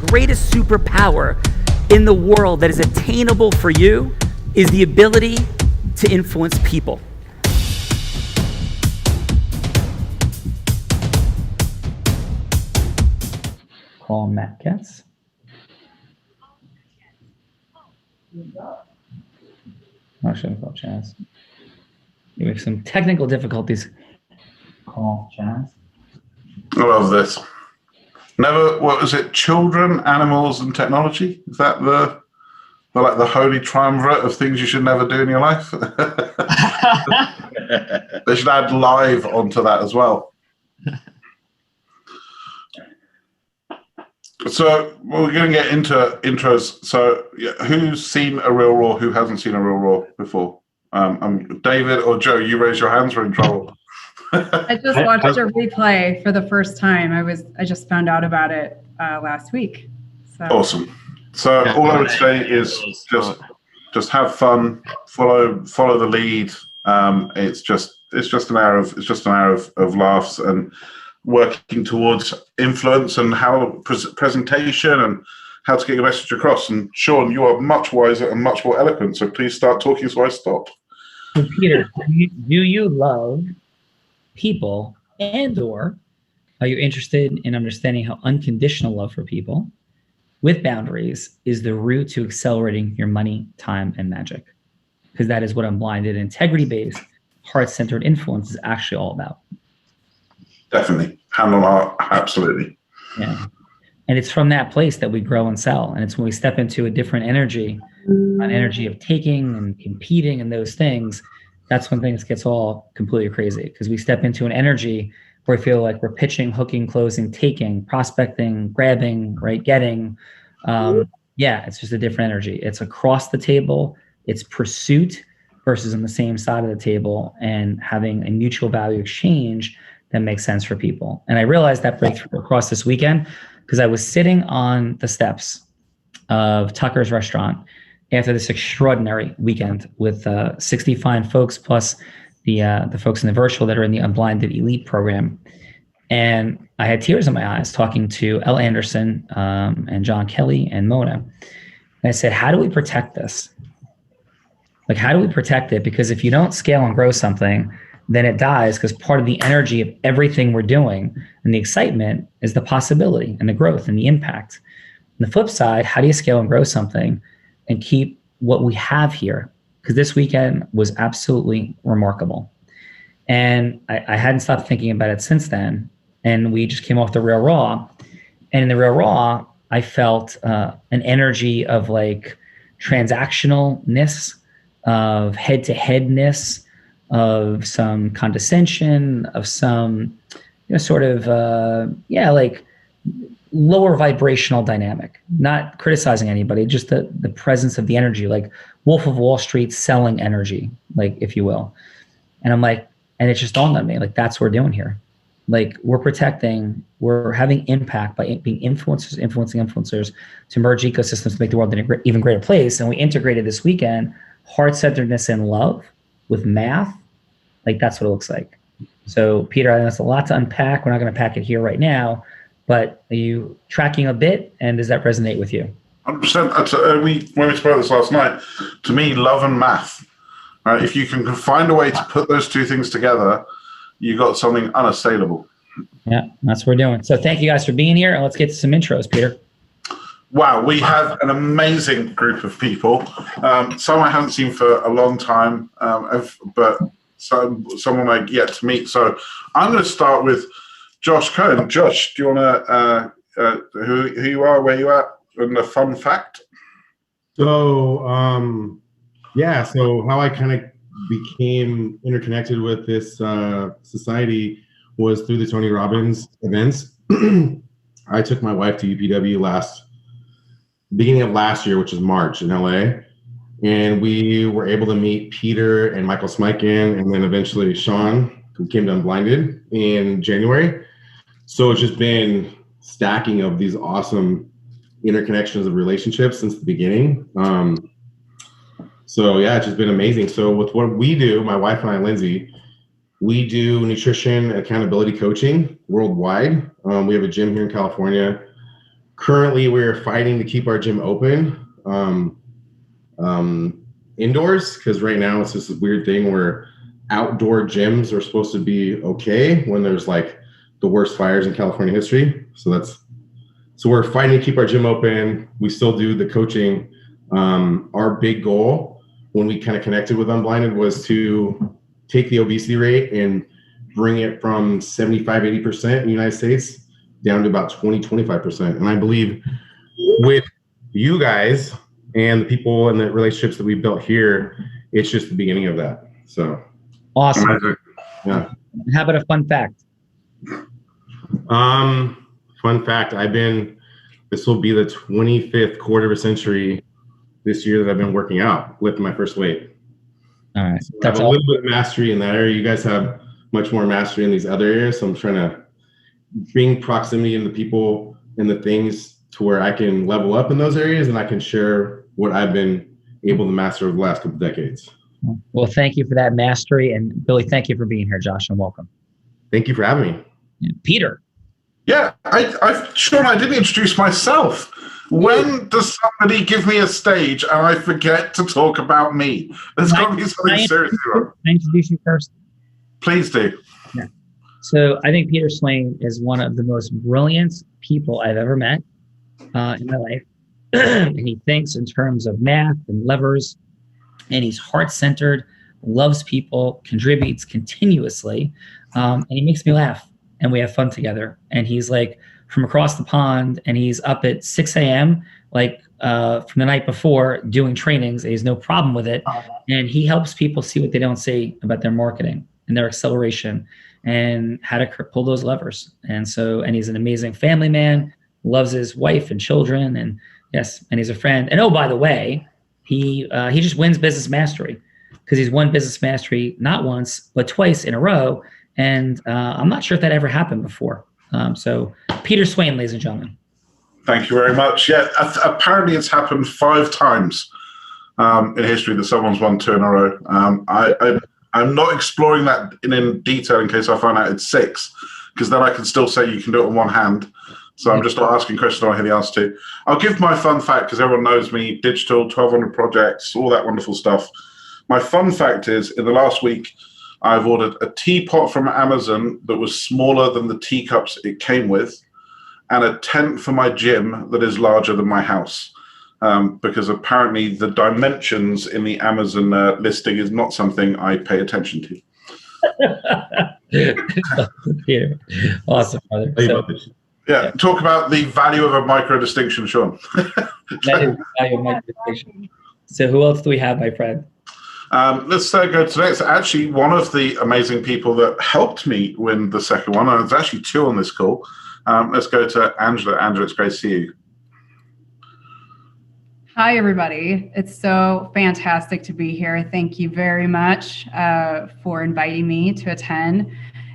greatest superpower in the world that is attainable for you is the ability to influence people. Call Matt Katz. I shouldn't call Chaz. We have some technical difficulties. Call Chaz. I love this. Never, what was it? Children, animals, and technology? Is that the holy triumvirate of things you should never do in your life? They should add live onto that as well. So we're going to get into intros. So who's seen a Real Raw? Who hasn't seen a Real Raw before? David or Joe, you raise your hands. We're in trouble. I just watched a replay for the first time. I just found out about it last week. So. Awesome. So all I would say is just have fun, follow the lead. It's just an hour of laughs and working towards influence and how presentation and how to get your message across. And Sean, you are much wiser and much more eloquent. So please start talking so I stop. So Peter, do you love people, and/or are you interested in understanding how unconditional love for people with boundaries is the route to accelerating your money, time, and magic? Because that is what Unblinded, integrity-based, heart-centered influence is actually all about. Definitely. Hand on heart, absolutely. Yeah. And it's from that place that we grow and sell. And it's when we step into a different energy, an energy of taking and competing and those things, that's when things gets all completely crazy. Because we step into an energy where we feel like we're pitching, hooking, closing, taking, prospecting, grabbing, right, getting. It's just a different energy. It's across the table. It's pursuit versus on the same side of the table and having a mutual value exchange that makes sense for people. And I realized that breakthrough across this weekend because I was sitting on the steps of Tucker's restaurant after this extraordinary weekend with 60 fine folks plus the folks in the virtual that are in the Unblinded Elite program. And I had tears in my eyes talking to Elle Anderson and John Kelly and Mona. And I said, how do we protect this? Like, how do we protect it? Because if you don't scale and grow something, then it dies, because part of the energy of everything we're doing and the excitement is the possibility and the growth and the impact. On the flip side, how do you scale and grow something and keep what we have here? Because this weekend was absolutely remarkable. And I hadn't stopped thinking about it since then. And we just came off the Real Raw. And in the Real Raw, I felt an energy of like transactionalness, of head-to-headness, of some condescension, of some, like lower vibrational dynamic. Not criticizing anybody, just the presence of the energy, like Wolf of Wall Street selling energy, like, if you will. And I'm like, and it just dawned on me, like, that's what we're doing here. Like, we're having impact by being influencers, influencing influencers to merge ecosystems to make the world an even greater place. And we integrated this weekend heart-centeredness and love with math. Like, that's what it looks like. So, Peter, I know it's a lot to unpack. We're not going to pack it here right now, but are you tracking a bit, and does that resonate with you? 100%. When we spoke this last night, to me, love and math. Right? If you can find a way to put those two things together, you got something unassailable. Yeah, that's what we're doing. So thank you guys for being here, and let's get to some intros, Peter. Wow, we have an amazing group of people. Some I haven't seen for a long time, but someone I get to meet. So I'm going to start with Josh Cohen. Josh, do you want to who you are, where you at, and a fun fact? So so how I kind of became interconnected with this society was through the Tony Robbins events. I took my wife to UPW beginning of last year, which is March in LA. And we were able to meet Peter and Michael Smikin, and then eventually Sean, who came to Unblinded in January. So it's just been stacking of these awesome interconnections of relationships since the beginning. So yeah, it's just been amazing. So with what we do, my wife and I, Lindsay, we do nutrition accountability coaching worldwide. We have a gym here in California. currently we're fighting to keep our gym open indoors, because right now it's just this weird thing where outdoor gyms are supposed to be okay when there's like the worst fires in California history. So we're fighting to keep our gym open. We still do the coaching. Our big goal when we kind of connected with Unblinded was to take the obesity rate and bring it from 75-80% in the United States down to about 20-25%. And I believe with you guys and the people and the relationships that we've built here, it's just the beginning of that. So awesome. Yeah. How about a fun fact? Fun fact, this will be the 25th quarter of a century this year that I've been working out, lifting my first weight. All right. So I have a little bit of mastery in that area. You guys have much more mastery in these other areas. So I'm trying to bring proximity in the people and the things to where I can level up in those areas, and I can share what I've been able to master over the last couple of decades. Well, thank you for that mastery. And Billy, thank you for being here, Josh, and welcome. Thank you for having me. Peter. Yeah, Sean, I didn't introduce myself. When does somebody give me a stage and I forget to talk about me? There's got to be something seriously wrong. Can I introduce you first? Please do. Yeah. So I think Peter Swain is one of the most brilliant people I've ever met in my life. And he thinks in terms of math and levers, and he's heart-centered, loves people, contributes continuously, and he makes me laugh, and we have fun together. And he's like from across the pond, and he's up at 6 a.m., like from the night before doing trainings, and he has no problem with it. And he helps people see what they don't see about their marketing and their acceleration and how to pull those levers. And he's an amazing family man, loves his wife and children, and yes, and he's a friend. And oh, by the way, he just wins business mastery, because he's won business mastery not once, but twice in a row. And I'm not sure if that ever happened before. So Peter Swain, ladies and gentlemen. Thank you very much. Yeah, apparently it's happened 5 times in history that someone's won 2 in a row. I'm not exploring that in detail in case I find out it's 6, because then I can still say you can do it on one hand. So I'm just not asking questions I hear the answer to. I'll give my fun fact, because everyone knows me, digital, 1,200 projects, all that wonderful stuff. My fun fact is, in the last week, I've ordered a teapot from Amazon that was smaller than the teacups it came with, and a tent for my gym that is larger than my house. Because apparently the dimensions in the Amazon listing is not something I pay attention to. Yeah. Awesome, brother. Yeah, talk about the value of a micro distinction, Sean. That is the value of micro distinction. So who else do we have, my friend? Let's go to next. Actually, one of the amazing people that helped me win the second one, and there's actually 2 on this call. Let's go to Angela. Angela, it's great to see you. Hi, everybody. It's so fantastic to be here. Thank you very much for inviting me to attend.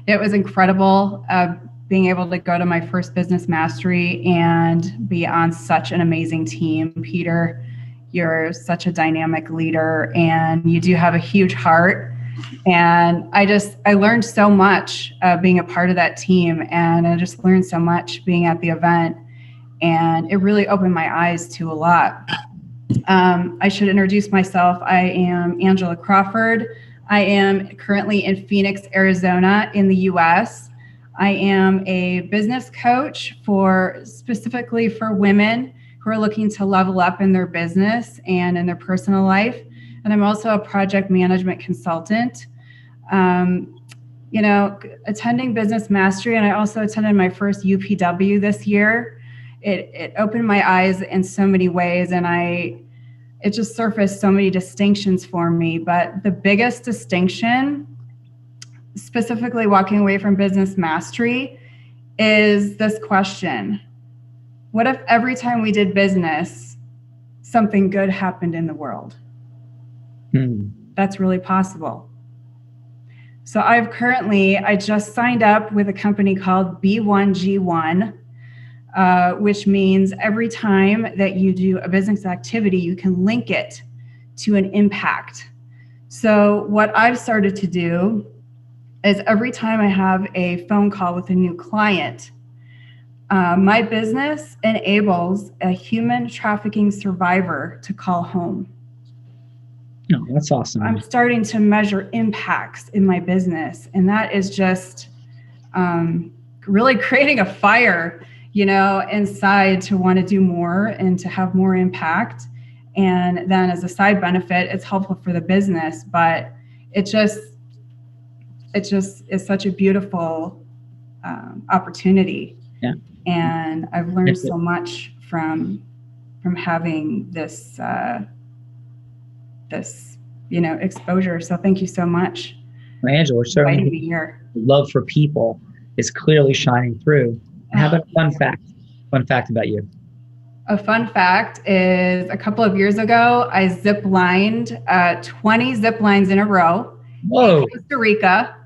It was incredible being able to go to my first business mastery and be on such an amazing team. Peter, you're such a dynamic leader, and you do have a huge heart. And I learned so much being a part of that team, and I just learned so much being at the event, and it really opened my eyes to a lot. I should introduce myself. I am Angela Crawford. I am currently in Phoenix, Arizona in the US. I am a business coach specifically for women who are looking to level up in their business and in their personal life. And I'm also a project management consultant. Attending Business Mastery, and I also attended my first UPW this year. It opened my eyes in so many ways, and it just surfaced so many distinctions for me. But the biggest distinction, specifically walking away from Business Mastery, is this question: what if every time we did business, something good happened in the world? That's really possible. So I just signed up with a company called B1G1, which means every time that you do a business activity, you can link it to an impact. So what I've started to do is every time I have a phone call with a new client, My business enables a human trafficking survivor to call home. No, that's awesome. I'm starting to measure impacts in my business, and that is just really creating a fire, inside to want to do more and to have more impact. And then as a side benefit, it's helpful for the business, but it just is such a beautiful opportunity. Yeah. And I've learned so much from having this exposure. So thank you so much. Well, Angela, we're for inviting certainly me here. love for people is clearly shining through. How about a fun fact? Fun fact about you. A fun fact is a couple of years ago, I zip lined 20 zip lines in a row Whoa. in Costa Rica.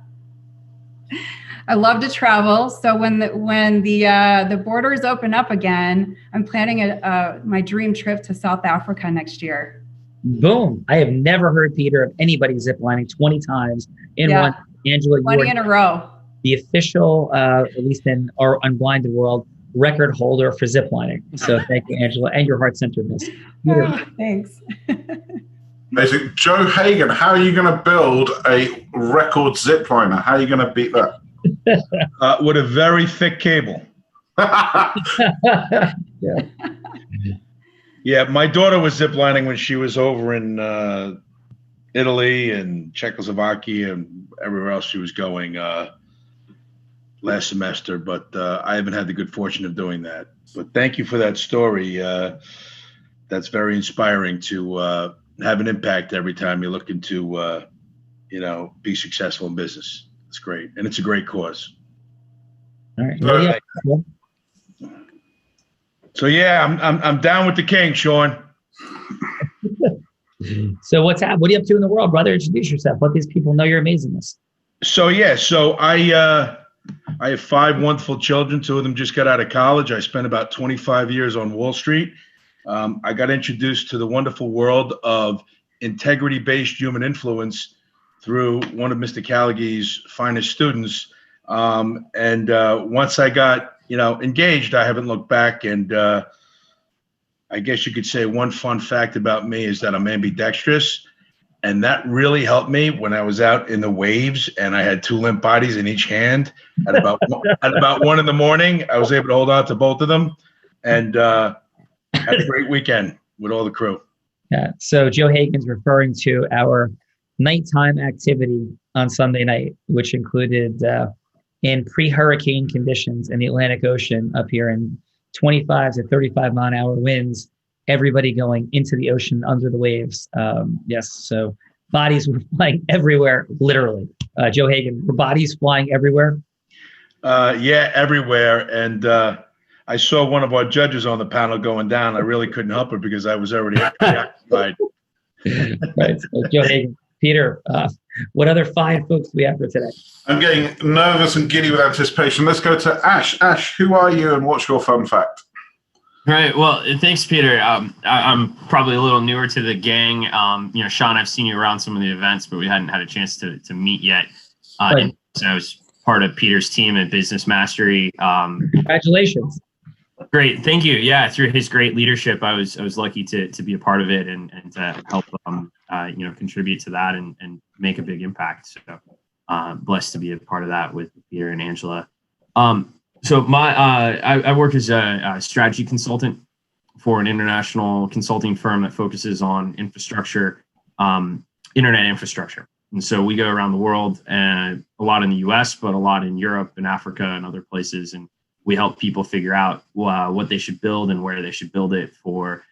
I love to travel. So when the borders open up again, I'm planning my dream trip to South Africa next year. Boom. I have never heard, Peter, of anybody ziplining 20 times in one. Angela, 20 in a row. The official, at least in our Unblinded world, record holder for ziplining. So thank you, Angela, and your heart-centeredness. Oh, thanks. Amazing. Joe Hagan, how are you going to build a record zipliner? How are you going to beat that? With a very thick cable. Yeah. Yeah, my daughter was ziplining when she was over in Italy and Czechoslovakia and everywhere else she was going last semester, but I haven't had the good fortune of doing that. But thank you for that story. That's very inspiring to have an impact every time you're looking to, be successful in business. It's great, and it's a great cause. All right. So yeah, I'm down with the king, Sean. So what are you up to in the world, brother? Introduce yourself. Let these people know your amazingness. So I have 5 wonderful children. 2 of them just got out of college. I spent about 25 years on Wall Street. I got introduced to the wonderful world of integrity-based human influence through one of Mr. Callaghan's finest students. And once I got engaged, I haven't looked back. And I guess you could say one fun fact about me is that I'm ambidextrous. And that really helped me when I was out in the waves and I had 2 limp bodies in each hand. At about 1 in the morning, I was able to hold on to both of them and had a great weekend with all the crew. Yeah. So Joe Hagan's referring to our nighttime activity on Sunday night, which included in pre-hurricane conditions in the Atlantic Ocean up here in 25 to 35 mile an hour winds, everybody going into the ocean under the waves. Yes, so bodies were flying everywhere, literally. Joe Hagan, were bodies flying everywhere? Yeah, everywhere. And I saw one of our judges on the panel going down. I really couldn't help it because I was already occupied. Right, so Joe Hagan. Peter, what other fine folks do we have for today? I'm getting nervous and giddy with anticipation. Let's go to Ash. Ash, who are you and what's your fun fact? Right. Well, thanks, Peter. I'm probably a little newer to the gang. Sean, I've seen you around some of the events, but we hadn't had a chance to meet yet. Right. And so I was part of Peter's team at Business Mastery. Congratulations. Great. Thank you. Yeah. Through his great leadership, I was lucky to be a part of it and to help contribute to that and make a big impact. So blessed to be a part of that with Peter and Angela. So I work as a strategy consultant for an international consulting firm that focuses on infrastructure, internet infrastructure. And so we go around the world, and a lot in the US, but a lot in Europe and Africa and other places. And we help people figure out what they should build and where they should build it for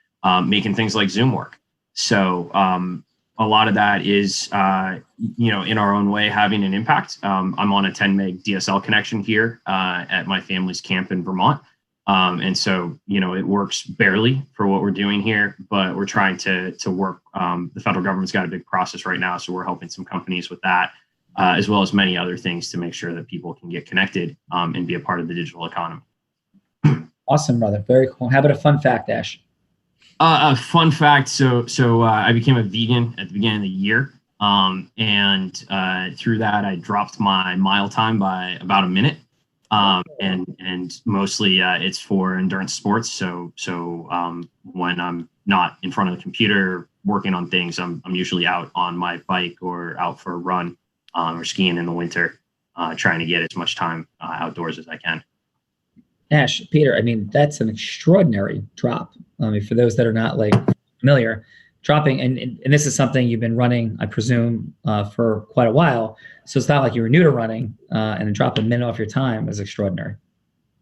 making things like Zoom work. So a lot of that is, in our own way, having an impact. I'm on a 10 meg DSL connection here at my family's camp in Vermont. And so, it works barely for what we're doing here, but we're trying to work. The federal government's got a big process right now. So we're helping some companies with that, as well as many other things to make sure that people can get connected and be a part of the digital economy. Awesome, brother. Very cool. How about a fun fact, Ash? A fun fact. So I became a vegan at the beginning of the year. And through that, I dropped my mile time by about a minute. and mostly it's for endurance sports. So when I'm not in front of the computer working on things, I'm usually out on my bike or out for a run or skiing in the winter, trying to get as much time outdoors as I can. Ash, Peter, I mean, that's an extraordinary drop. I mean, for those that are not like familiar, dropping, and this is something you've been running, I presume, for quite a while. So it's not like you were new to running, and to drop a minute off your time is extraordinary.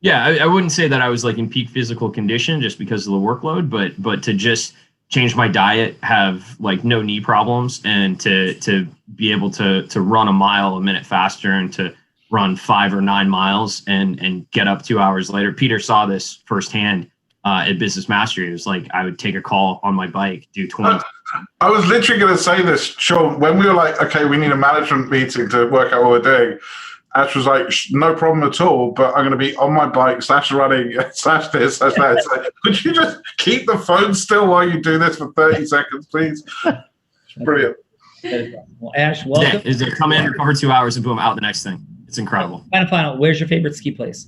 Yeah, I wouldn't say that I was like in peak physical condition just because of the workload, but to just change my diet, have like no knee problems, and to be able to run a mile a minute faster and to run 5 or 9 miles and get up 2 hours later. Peter saw this firsthand at Business Mastery. It was like I would take a call on my bike, do 20. I was literally going to say this, Sean, when we were like, okay, we need a management meeting to work out what we're doing. Ash was like, no problem at all, but I'm going to be on my bike, / running, / this, / that. So, could you just keep the phone still while you do this for 30 seconds, please? Brilliant. Well, Ash, welcome. Is it come in, recover 2 hours, and boom, out the next thing. It's incredible. Final. Where's your favorite ski place?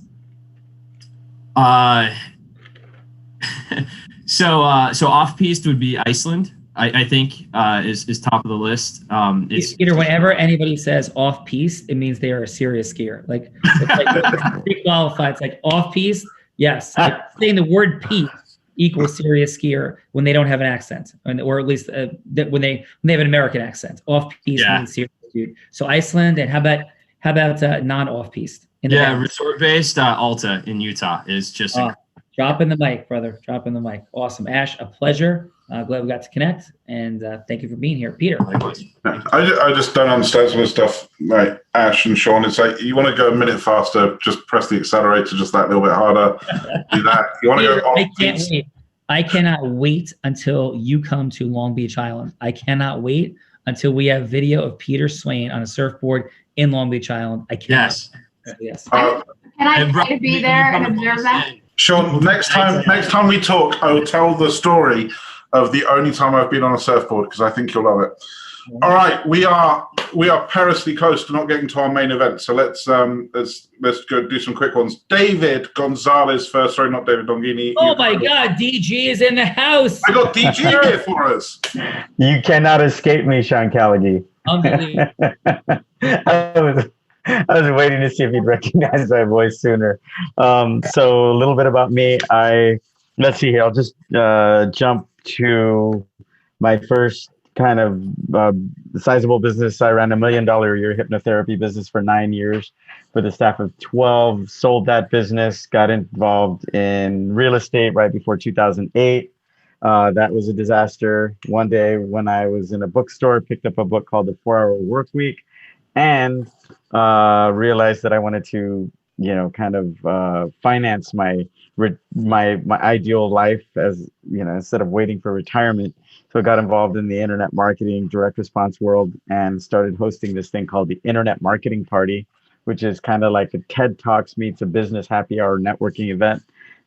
So off-piste would be Iceland. I think is top of the list. It's Peter, whenever anybody says off-piste, it means they are a serious skier. Like, it's like pre-qualified. It's like off-piste. Yes, like saying the word piste equals serious skier when they don't have an accent, or at least when they have an American accent. Off-piste means serious dude. So Iceland, and how about non-off-piste? Resort-based Alta in Utah is just. Dropping the mic, brother. Dropping the mic. Awesome. Ash, a pleasure. Glad we got to connect, and thank you for being here. Peter. I just don't understand some of the stuff, like Ash and Sean. It's like, you want to go a minute faster, just press the accelerator just that little bit harder. Do that. You want to go off. I can't wait. I cannot wait until you come to Long Beach Island. I cannot wait until we have video of Peter Swain on a surfboard in Long Beach Island. I cannot. Yes. Can I try to be there and observe that? Sean, next time we talk, I will tell the story of the only time I've been on a surfboard, because I think you'll love it. All right, we are perilously close to not getting to our main event, so let's go do some quick ones. David Gonzalez first. Sorry, not David Dongini. Oh my God, DG is in the house. I got DG here for us. You cannot escape me, Sean Callaghan. Unbelievable. I was waiting to see if you'd recognize my voice sooner. So a little bit about me. Let's see here. I'll just jump to my first kind of sizable business. I ran $1 million a year hypnotherapy business for 9 years for the staff of 12. Sold that business, got involved in real estate right before 2008. That was a disaster. One day when I was in a bookstore, picked up a book called The 4-Hour Work Week, and realized that I wanted to, kind of finance my ideal life, as instead of waiting for retirement. So I got involved in the internet marketing direct response world and started hosting this thing called the Internet Marketing Party, which is kind of like a TED Talks meets a business happy hour networking event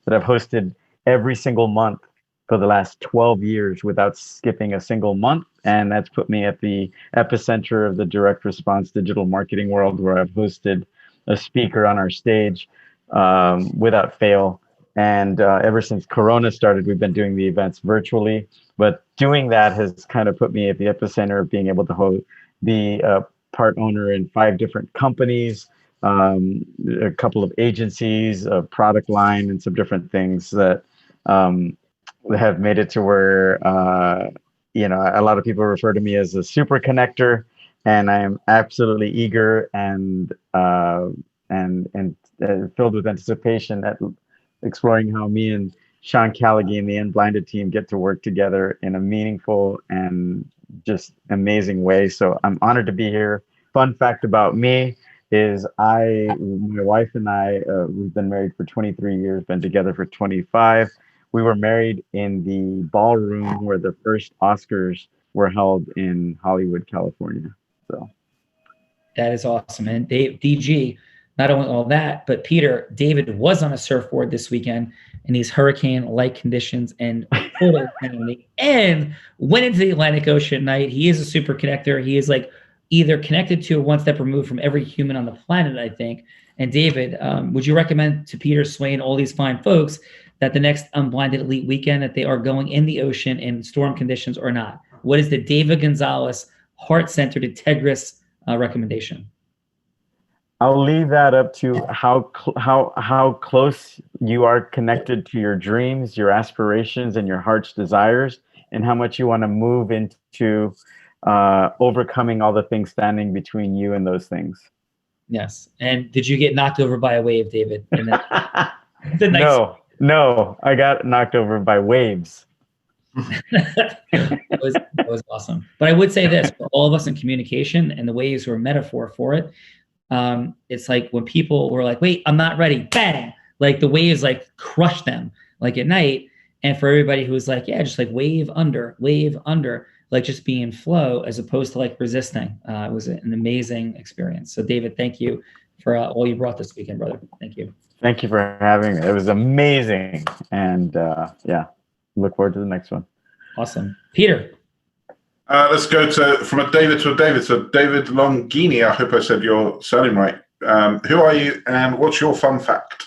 that I've hosted every single month for the last 12 years without skipping a single month. And that's put me at the epicenter of the direct response digital marketing world, where I've hosted a speaker on our stage without fail. And ever since Corona started, we've been doing the events virtually. But doing that has kind of put me at the epicenter of being able to be a part owner in 5 different companies, a couple of agencies, a product line, and some different things that have made it to where, a lot of people refer to me as a super connector, and I am absolutely eager and filled with anticipation at exploring how me and Sean Callaghan and the Unblinded team get to work together in a meaningful and just amazing way. So I'm honored to be here. Fun fact about me is my wife and I, we've been married for 23 years, been together for 25. We were married in the ballroom where the first Oscars were held in Hollywood, California. So that is awesome. And DG, not only all that, but Peter, David was on a surfboard this weekend in these hurricane-like conditions and and went into the Atlantic Ocean at night. He is a super connector. He is like either connected to or one step removed from every human on the planet, I think. And David, would you recommend to Peter, Swain, all these fine folks that the next Unblinded Elite weekend that they are going in the ocean in storm conditions or not? What is the David Gonzalez heart-centered integrous recommendation? I'll leave that up to how close you are connected to your dreams, your aspirations, and your heart's desires, and how much you want to move into overcoming all the things standing between you and those things. Yes. And did you get knocked over by a wave, David? No, I got knocked over by waves. That was awesome. But I would say this, for all of us in communication, and the waves were a metaphor for it. It's like when people were like, wait, I'm not ready, bang, like the waves like crush them like at night. And for everybody who was like, yeah, just like wave under, like just be in flow as opposed to like resisting. It was an amazing experience. So David, thank you for all you brought this weekend, brother. Thank you. Thank you for having me. It was amazing. And yeah, look forward to the next one. Awesome. Peter. Let's go from a David to a David. So David Longini, I hope I said your surname right. Who are you and what's your fun fact?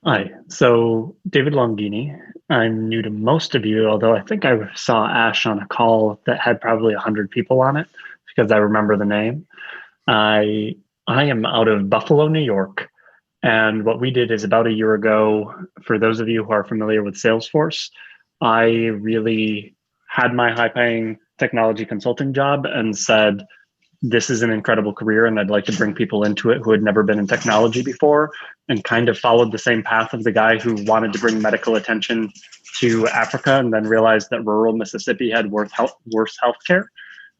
Hi, so David Longini. I'm new to most of you, although I think I saw Ash on a call that had probably 100 people on it because I remember the name. I am out of Buffalo, New York. And what we did is about a year ago, for those of you who are familiar with Salesforce, I really had my high-paying technology consulting job and said, this is an incredible career and I'd like to bring people into it who had never been in technology before, and kind of followed the same path of the guy who wanted to bring medical attention to Africa and then realized that rural Mississippi had worse healthcare.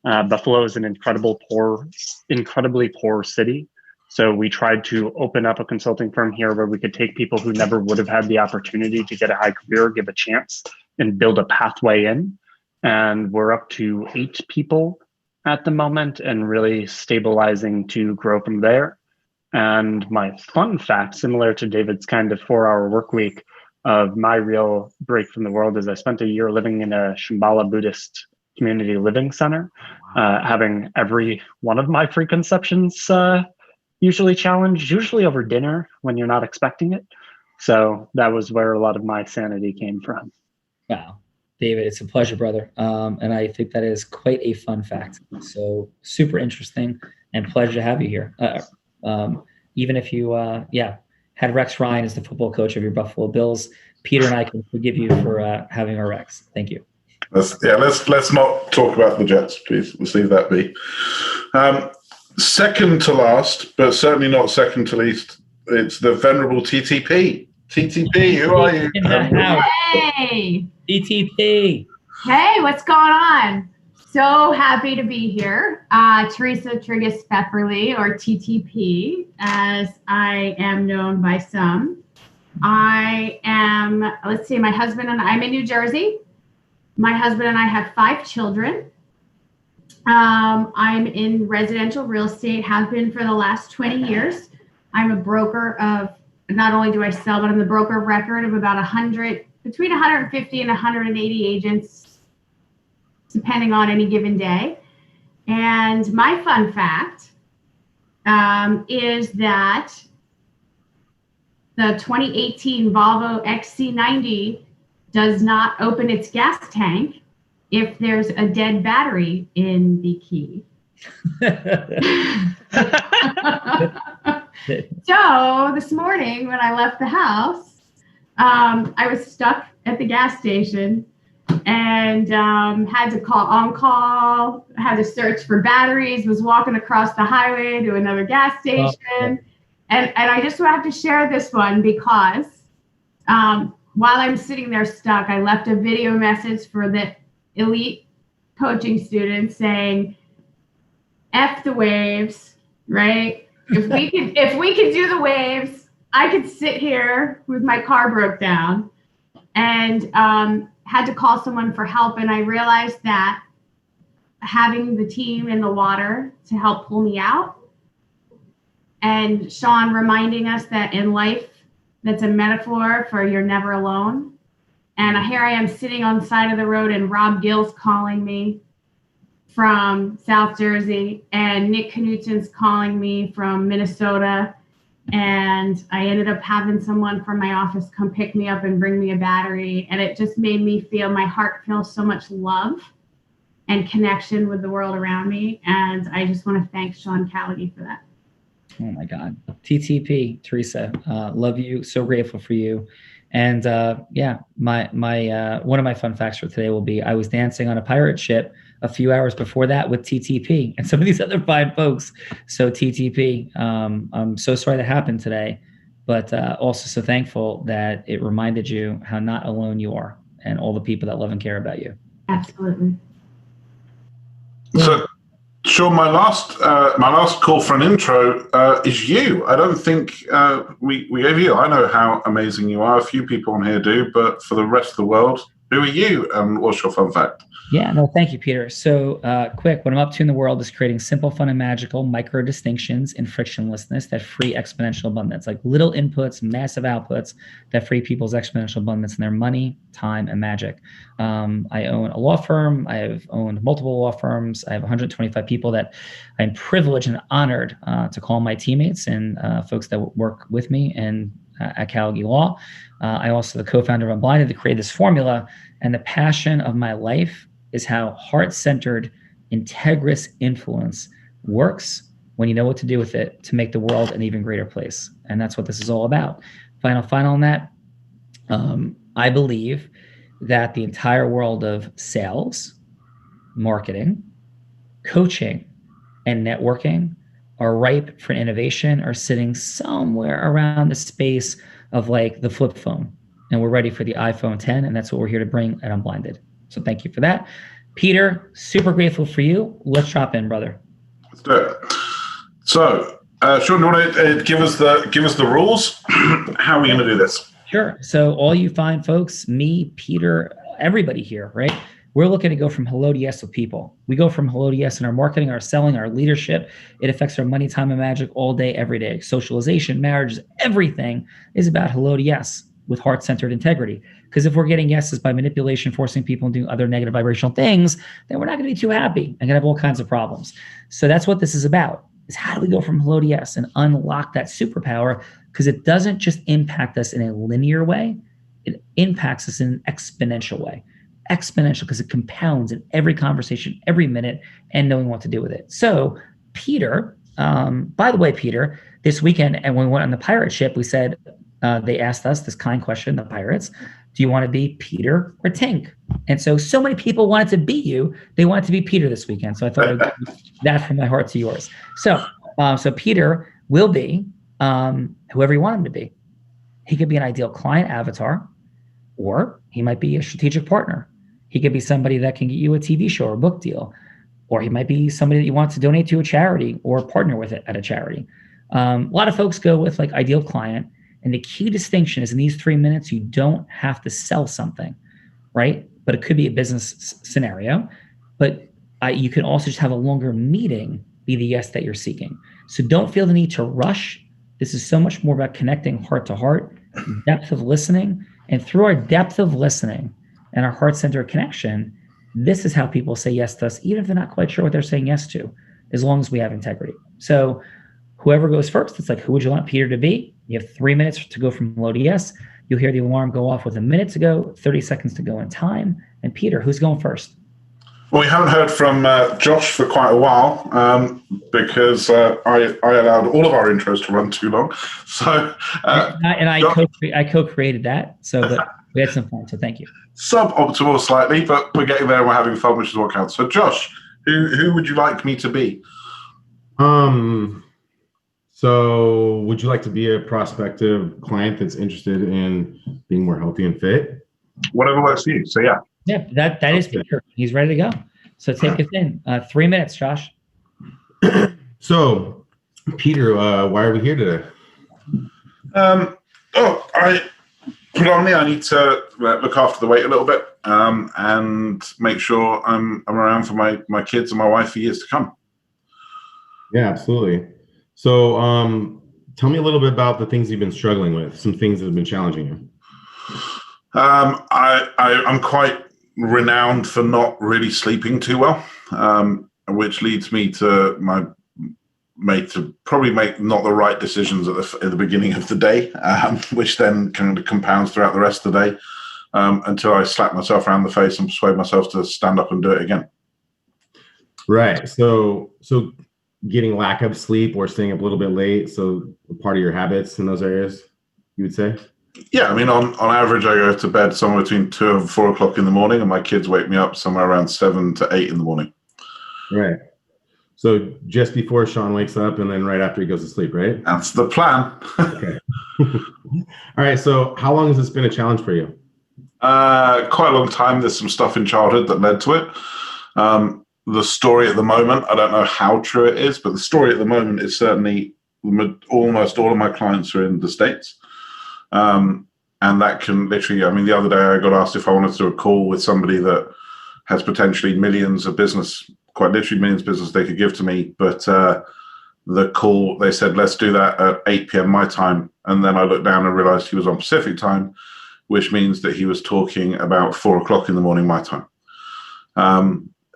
Buffalo is an incredibly poor city. So we tried to open up a consulting firm here where we could take people who never would have had the opportunity to get a high career, give a chance, and build a pathway in. And we're up to 8 people at the moment and really stabilizing to grow from there. And my fun fact, similar to David's kind of 4-hour work week, of my real break from the world is I spent a year living in a Shambhala Buddhist community living center, having every one of my preconceptions usually challenged, usually over dinner when you're not expecting it. So that was where a lot of my sanity came from. Wow. David, it's a pleasure, brother. And I think that is quite a fun fact. So super interesting and pleasure to have you here. Even if you, had Rex Ryan as the football coach of your Buffalo Bills, Peter and I can forgive you for having our Rex. Thank you. Let's not talk about the Jets, please. We'll leave that be. Second to last, but certainly not second to least, it's the venerable TTP. TTP, who are you? In the house. Hey. TTP. Hey, what's going on? So happy to be here. Teresa Trigus Pepperly, or TTP, as I am known by some. I am, my husband and I'm in New Jersey. My husband and I have 5 children. I'm in residential real estate, have been for the last 20 years. I'm a broker of, not only do I sell, but I'm the broker of record of about between 150 and 180 agents, depending on any given day. And my fun fact is that the 2018 Volvo XC90 does not open its gas tank if there's a dead battery in the key. So this morning when I left the house, I was stuck at the gas station and had to call on call, had to search for batteries, was walking across the highway to another gas station. Oh, and I just have to share this one because while I'm sitting there stuck, I left a video message for the elite coaching students saying, F the waves, right? If we could do the waves, I could sit here with my car broke down and had to call someone for help. And I realized that having the team in the water to help pull me out, and Sean reminding us that in life, that's a metaphor for you're never alone. And here I am sitting on the side of the road and Rob Gill's calling me from South Jersey, and Nick Knutsen's calling me from Minnesota. And I ended up having someone from my office come pick me up and bring me a battery. And it just made me feel, my heart feels so much love and connection with the world around me. And I just want to thank Sean Callaghy for that. Oh my God. TTP, Teresa. Love you. So grateful for you. And yeah, my one of my fun facts for today will be I was dancing on a pirate ship a few hours before that with TTP and some of these other fine folks. So TTP, I'm so sorry that happened today, but also so thankful that it reminded you how not alone you are and all the people that love and care about you. Absolutely. So, Sean, my last call for an intro is you. I don't think we gave you. I know how amazing you are. A few people on here do, but for the rest of the world, who are you and what's your fun fact? Yeah, no, thank you, Peter. So quick, what I'm up to in the world is creating simple, fun, and magical micro distinctions and frictionlessness that free exponential abundance, like little inputs, massive outputs that free people's exponential abundance in their money, time, and magic. I own a law firm. I have owned multiple law firms. I have 125 people that I'm privileged and honored to call my teammates and folks that work with me and at Callaghy Law. I also the co-founder of Unblinded to create this formula, and the passion of my life is how heart-centered, integrous influence works when you know what to do with it to make the world an even greater place. And that's what this is all about. Final on that. I believe that the entire world of sales, marketing, coaching, and networking are ripe for innovation, are sitting somewhere around the space of like the flip phone. And we're ready for the iPhone 10, and that's what we're here to bring at Unblinded. So thank you for that. Peter, super grateful for you. Let's drop in, brother. Let's do it. So, Sean, do you want to give us the rules? How are we going to do this? Sure. So all you fine folks, me, Peter, everybody here, right? We're looking to go from hello to yes with people. We go from hello to yes in our marketing, our selling, our leadership. It affects our money, time, and magic all day, every day. Socialization, marriages, everything is about hello to yes with heart-centered integrity. Because if we're getting yeses by manipulation, forcing people into other negative vibrational things, then we're not going to be too happy and going to have all kinds of problems. So that's what this is about, is how do we go from hello to yes and unlock that superpower? Because it doesn't just impact us in a linear way. It impacts us in an exponential way. Exponential because it compounds in every conversation, every minute, and knowing what to do with it. So Peter, by the way, Peter, this weekend, and when we went on the pirate ship, we said, they asked us this kind question, the pirates, do you want to be Peter or Tink? And so many people wanted to be you. They wanted to be Peter this weekend. So I thought I'd give that from my heart to yours. So Peter will be whoever you want him to be. He could be an ideal client avatar, or he might be a strategic partner. He could be somebody that can get you a TV show or a book deal, or he might be somebody that you want to donate to a charity or partner with it at a charity. A lot of folks go with like ideal client. And the key distinction is in these 3 minutes, you don't have to sell something, right? But it could be a business scenario. But you can also just have a longer meeting be the yes that you're seeking. So don't feel the need to rush. This is so much more about connecting heart to heart, depth of listening. And through our depth of listening and our heart-centered connection, this is how people say yes to us, even if they're not quite sure what they're saying yes to, as long as we have integrity. So whoever goes first, it's like, who would you want Peter to be? You have 3 minutes to go from hello to yes. You'll hear the alarm go off with a minute to go, 30 seconds to go in time. And Peter, who's going first? Well, we haven't heard from Josh for quite a while because I allowed all of our intros to run too long. So I co-created that, so but we had some fun. So thank you. Suboptimal slightly, but we're getting there and we're having fun, which is what counts. So Josh, who would you like me to be? So would you like to be a prospective client that's interested in being more healthy and fit? Whatever works for you. So yeah. Yeah, that is Peter. He's ready to go. So take us in. 3 minutes, Josh. So, Peter, why are we here today? Predominantly I need to look after the weight a little bit and make sure I'm around for my kids and my wife for years to come. Yeah, absolutely. So tell me a little bit about the things you've been struggling with, some things that have been challenging you. I'm quite renowned for not really sleeping too well, which leads me to probably make not the right decisions at the beginning of the day, which then kind of compounds throughout the rest of the day, until I slap myself around the face and persuade myself to stand up and do it again. Right. So getting lack of sleep or staying up a little bit late, so part of your habits in those areas, you would say? Yeah, I mean, on average, I go to bed somewhere between 2 and 4 o'clock in the morning, and my kids wake me up somewhere around 7 to 8 in the morning. Right. So just before Sean wakes up and then right after he goes to sleep, right? That's the plan. Okay. All right. So how long has this been a challenge for you? Quite a long time. There's some stuff in childhood that led to it. The story at the moment, I don't know how true it is, but the story at the moment is certainly almost all of my clients are in the States. And that can literally, I mean, the other day I got asked if I wanted to do a call with somebody that has potentially millions of business, quite literally millions of business they could give to me. But the call, they said, let's do that at 8 p.m. my time. And then I looked down and realized he was on Pacific time, which means that he was talking about 4 o'clock in the morning my time.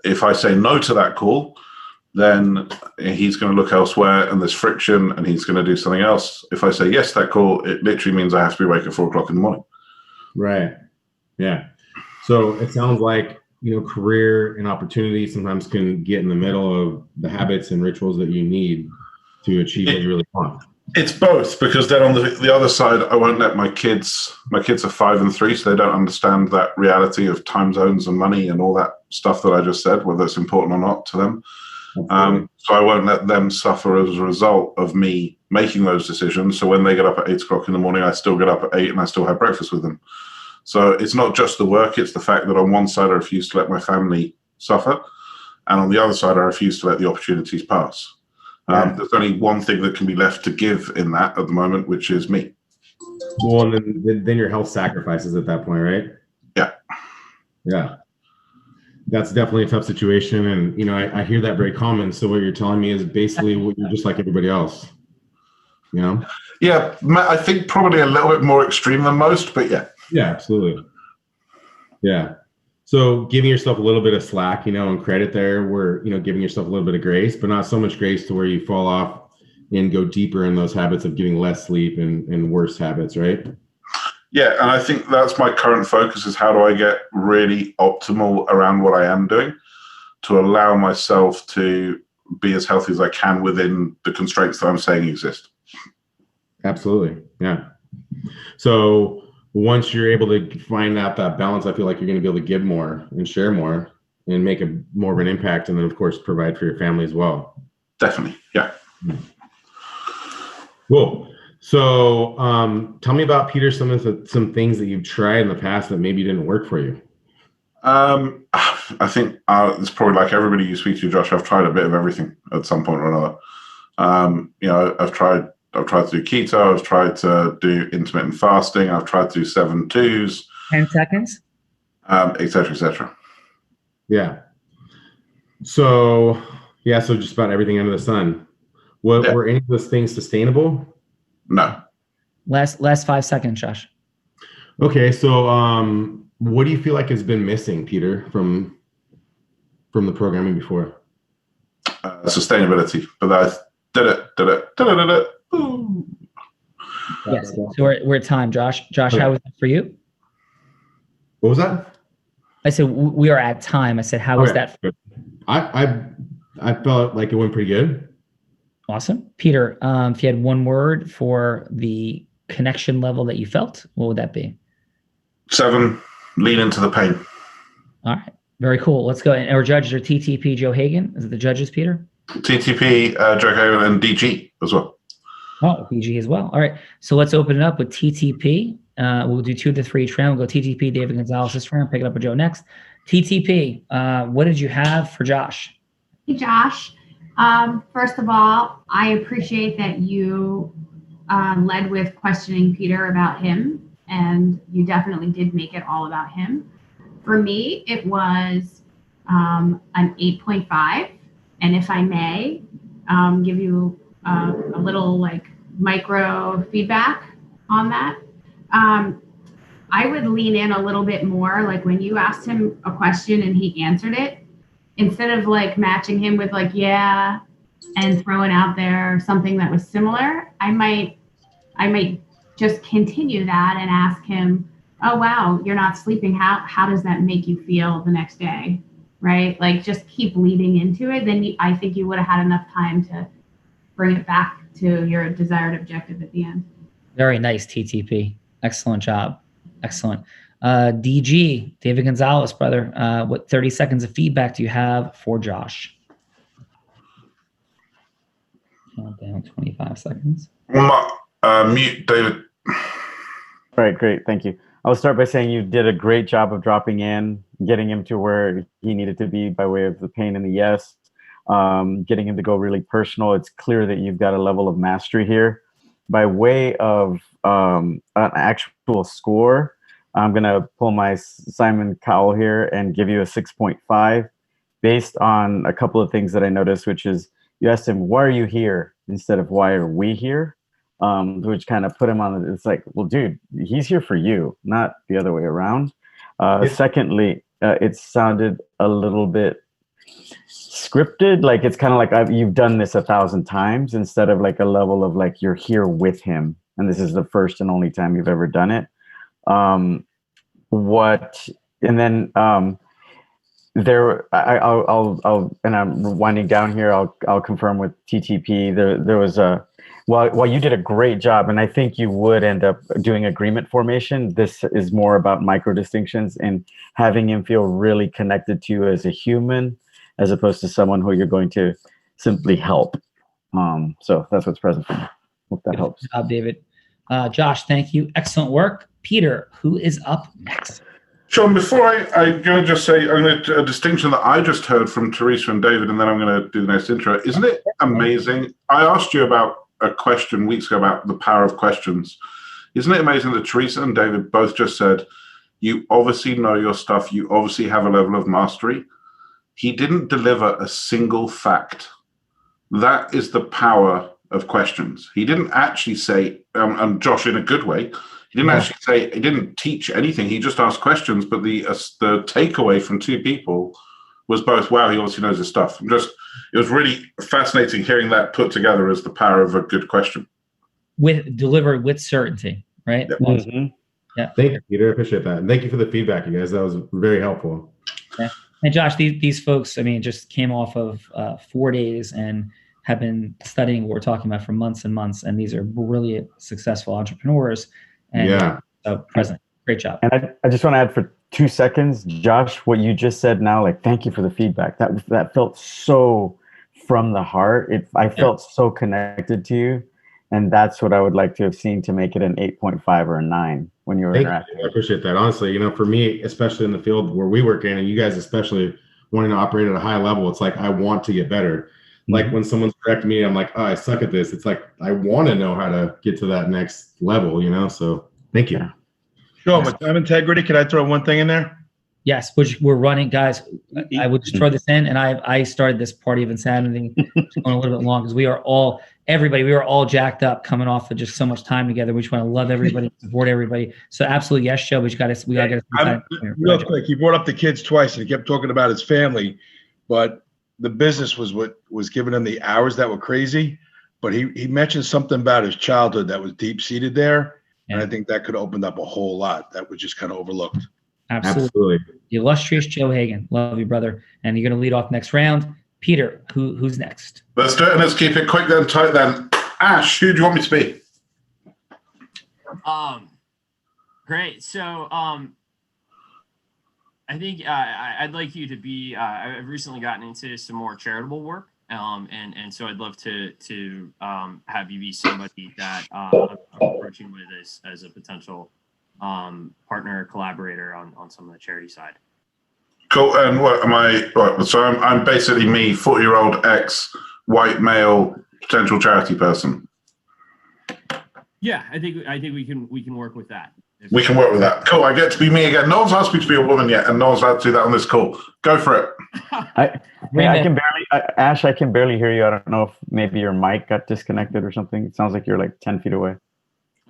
If I say no to that call, then he's going to look elsewhere and there's friction and he's going to do something else. If I say yes to that call, it literally means I have to be awake at 4 o'clock in the morning. Right. Yeah. So it sounds like, career and opportunity sometimes can get in the middle of the habits and rituals that you need to achieve what you really want. It's both, because then on the other side, I won't let my kids are 5 and 3, so they don't understand that reality of time zones and money and all that stuff that I just said, whether it's important or not to them. So I won't let them suffer as a result of me making those decisions. So when they get up at 8 o'clock in the morning, I still get up at 8 and I still have breakfast with them. So it's not just the work, it's the fact that on one side I refuse to let my family suffer, and on the other side I refuse to let the opportunities pass. There's only one thing that can be left to give in that at the moment, which is me. Well, and then your health sacrifices at that point, right? Yeah. Yeah. That's definitely a tough situation. And, I hear that very common. So what you're telling me is basically you're just like everybody else, Yeah, I think probably a little bit more extreme than most, but yeah. Yeah, absolutely. Yeah. So giving yourself a little bit of slack, and credit there, where, giving yourself a little bit of grace, but not so much grace to where you fall off and go deeper in those habits of getting less sleep and worse habits, right? Yeah, and I think that's my current focus, is how do I get really optimal around what I am doing to allow myself to be as healthy as I can within the constraints that I'm saying exist. Absolutely. Yeah. So once you're able to find out that balance, I feel like you're going to be able to give more and share more and make more of an impact. And then, of course, provide for your family as well. Definitely. Yeah. Cool. So tell me about, Peter, some things that you've tried in the past that maybe didn't work for you. I think it's probably like everybody you speak to, Josh. I've tried a bit of everything at some point or another. I've tried to do keto. I've tried to do intermittent fasting. I've tried to do 7-2s. 10 seconds? Et cetera, et cetera. Yeah. So just about everything under the sun. Were any of those things sustainable? No. Last 5 seconds, Josh. Okay. So what do you feel like has been missing, Peter, from the programming before? Sustainability. But I did it. Ooh. Yes. So we're at time, Josh. Josh, Okay. How was that for you? What was that? I said we are at time. I said, how was that? I felt like it went pretty good. Awesome. Peter, if you had one word for the connection level that you felt, what would that be? 7, lean into the pain. All right. Very cool. Let's go. And our judges are TTP Joe Hagan. Is it the judges, Peter? TTP, Joe Hagan, and DG as well. Oh, DG as well. All right. So let's open it up with TTP. We'll do 2 to 3 each round. We'll go TTP, David Gonzalez this round. Pick it up with Joe next. TTP, what did you have for Josh? Hey, Josh. First of all, I appreciate that you led with questioning Peter about him, and you definitely did make it all about him. For me, it was an 8.5, and if I may give you a little micro feedback on that. I would lean in a little bit more. Like when you asked him a question and he answered it, instead of like matching him with like, yeah, and throwing out there something that was similar, I might just continue that and ask him, oh, wow, you're not sleeping. How does that make you feel the next day? Right? Like just keep leading into it. Then I think you would have had enough time to bring it back to your desired objective at the end. Very nice, TTP. Excellent job. Excellent. DG, David Gonzalez, brother. What 30 seconds of feedback do you have for Josh? Countdown 25 seconds. Mute, David. All right, great. Thank you. I'll start by saying you did a great job of dropping in, getting him to where he needed to be by way of the pain and the yes, getting him to go really personal. It's clear that you've got a level of mastery here. By way of an actual score, I'm going to pull my Simon Cowell here and give you a 6.5 based on a couple of things that I noticed, which is you asked him, why are you here? Instead of why are we here? Which kind of put him on, it's like, well, dude, he's here for you, not the other way around. Secondly, it sounded a little bit scripted, like it's kind of like you've done this 1,000 times instead of like a level of like you're here with him and this is the first and only time you've ever done it. I'll and I'm winding down here. I'll confirm with TTP. There was while you did a great job, and I think you would end up doing agreement formation. This is more about micro distinctions and having him feel really connected to you as a human, as opposed to someone who you're going to simply help. So that's what's present for me. Hope that helps. Good job, David. Josh, thank you. Excellent work. Peter, who is up next? Sean, before I'm going to just say, I'm going to a distinction that I just heard from Teresa and David, and then I'm going to do the next intro. Isn't it amazing? I asked you about a question weeks ago about the power of questions. Isn't it amazing that Teresa and David both just said, you obviously know your stuff, you obviously have a level of mastery. He didn't deliver a single fact. That is the power of questions. He didn't actually say, and Josh in a good way, he didn't actually say, he didn't teach anything. He just asked questions, but the takeaway from two people was both, wow, he obviously knows his stuff. It was really fascinating hearing that put together as the power of a good question. Delivered with certainty, right? Yep. Mm-hmm. Yeah. Thank you, Peter. I appreciate that. And thank you for the feedback, you guys. That was very helpful. Yeah. And Josh, these folks, I mean, just came off of 4 days and have been studying what we're talking about for months and months. And these are brilliant, successful entrepreneurs. And present. Great job. And I just want to add for 2 seconds, Josh, what you just said now, like, thank you for the feedback. That felt so from the heart. I felt so connected to you. And that's what I would like to have seen to make it an 8.5 or a 9 when you were interacting. I appreciate that. Honestly, for me, especially in the field where we work in, and you guys especially wanting to operate at a high level, it's like, I want to get better. Like when someone's correcting me, I'm like, oh, I suck at this. It's like, I want to know how to get to that next level, So thank you. Sure, with time integrity, can I throw one thing in there? Yes, which we're running, guys. I would just throw this in, and I started this party of insanity going a little bit long because we are all jacked up coming off of just so much time together. We just want to love everybody, support everybody. So absolutely, yes, Joe, but we got to get some time. Real quick, he brought up the kids twice, and he kept talking about his family, but the business was what was giving him the hours that were crazy. But he mentioned something about his childhood that was deep seated there. And I think that could have opened up a whole lot that was just kind of overlooked. Absolutely. The illustrious Joe Hagan. Love you, brother. And you're going to lead off next round. Peter, who's next? Let's do it, and let's keep it quick then, tight then. Ash, who do you want me to be? Great. So I think I'd like you to be. I've recently gotten into some more charitable work, and so I'd love to have you be somebody that I'm approaching with as a potential partner or collaborator on some of the charity side. Cool. And what am I? Right, so I'm basically me, 40-year-old ex-white male potential charity person. Yeah, I think we can work with that. We can work with that. Cool. I get to be me again. No one's asked me to be a woman yet, and no one's allowed to do that on this call. Go for it. I can barely hear you. I don't know if maybe your mic got disconnected or something. It sounds like you're like 10 feet away.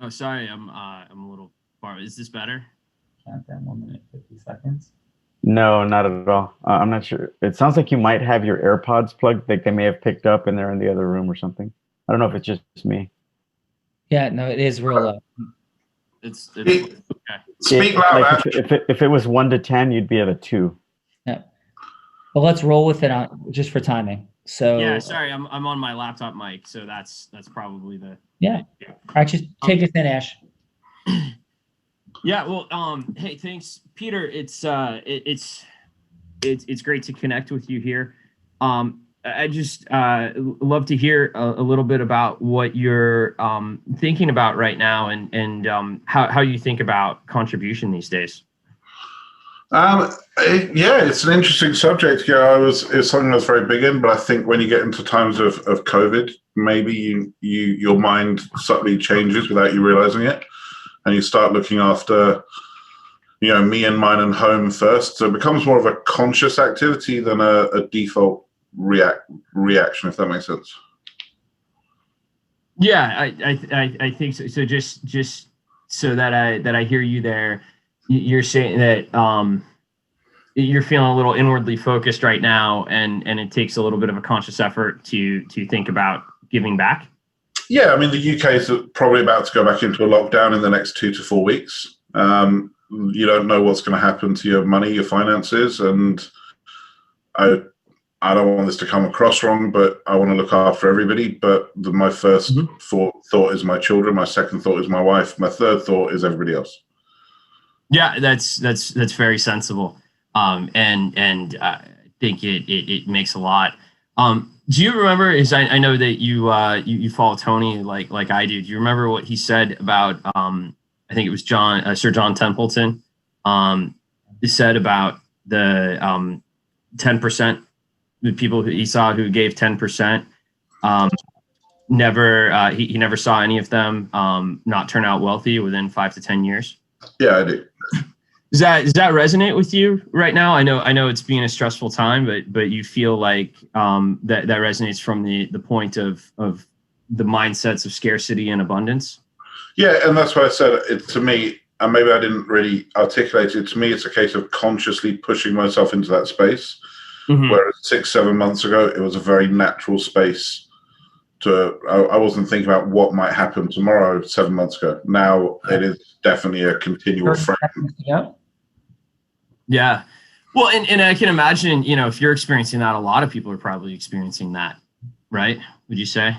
Oh, sorry. I'm a little far. Is this better? countdown, 1 minute, 50 seconds. No, not at all. I'm not sure. It sounds like you might have your AirPods plugged, like they may have picked up and they're in the other room or something. I don't know if it's just me. Yeah, no, it is real low. It's Speak, okay. speak loud, Like Ash. if it was 1 to 10, you'd be at a 2. Yeah. But let's roll with it just for timing. So Yeah, sorry, I'm on my laptop mic, so that's probably the. yeah. All right, just take us in, Ash. Yeah, well, hey, thanks, Peter. It's great to connect with you here. I just love to hear a little bit about what you're thinking about right now, and how you think about contribution these days. Yeah, it's an interesting subject. Yeah, it's something I was very big in, but I think when you get into times of COVID, maybe your mind subtly changes without you realizing it, and you start looking after, me and mine and home first. So it becomes more of a conscious activity than a default reaction, if that makes sense. Yeah, I think so. So just so that I hear you there, you're saying that you're feeling a little inwardly focused right now, and it takes a little bit of a conscious effort to think about giving back. Yeah, I mean, the UK is probably about to go back into a lockdown in the next 2 to 4 weeks. You don't know what's going to happen to your money, your finances, and I don't want this to come across wrong, but I want to look after everybody. But my first thought is my children. My second thought is my wife. My third thought is everybody else. Yeah, that's very sensible, and I think it makes a lot. Do you remember? I know that you follow Tony like I do. Do you remember what he said about? I think it was Sir John Templeton. He said about the 10%. The people who he saw who gave 10%, never he never saw any of them not turn out wealthy within 5 to 10 years. Yeah, I do. Does that resonate with you right now? I know it's been a stressful time, but you feel like that resonates from the point of the mindsets of scarcity and abundance. Yeah, and that's why I said it to me, and maybe I didn't really articulate it. To me, it's a case of consciously pushing myself into that space. Mm-hmm. Whereas 6-7 months ago, it was a very natural space I wasn't thinking about what might happen tomorrow 7 months ago. Now it is definitely a continual frame. Yeah. Well, and I can imagine, if you're experiencing that, a lot of people are probably experiencing that, right? Would you say?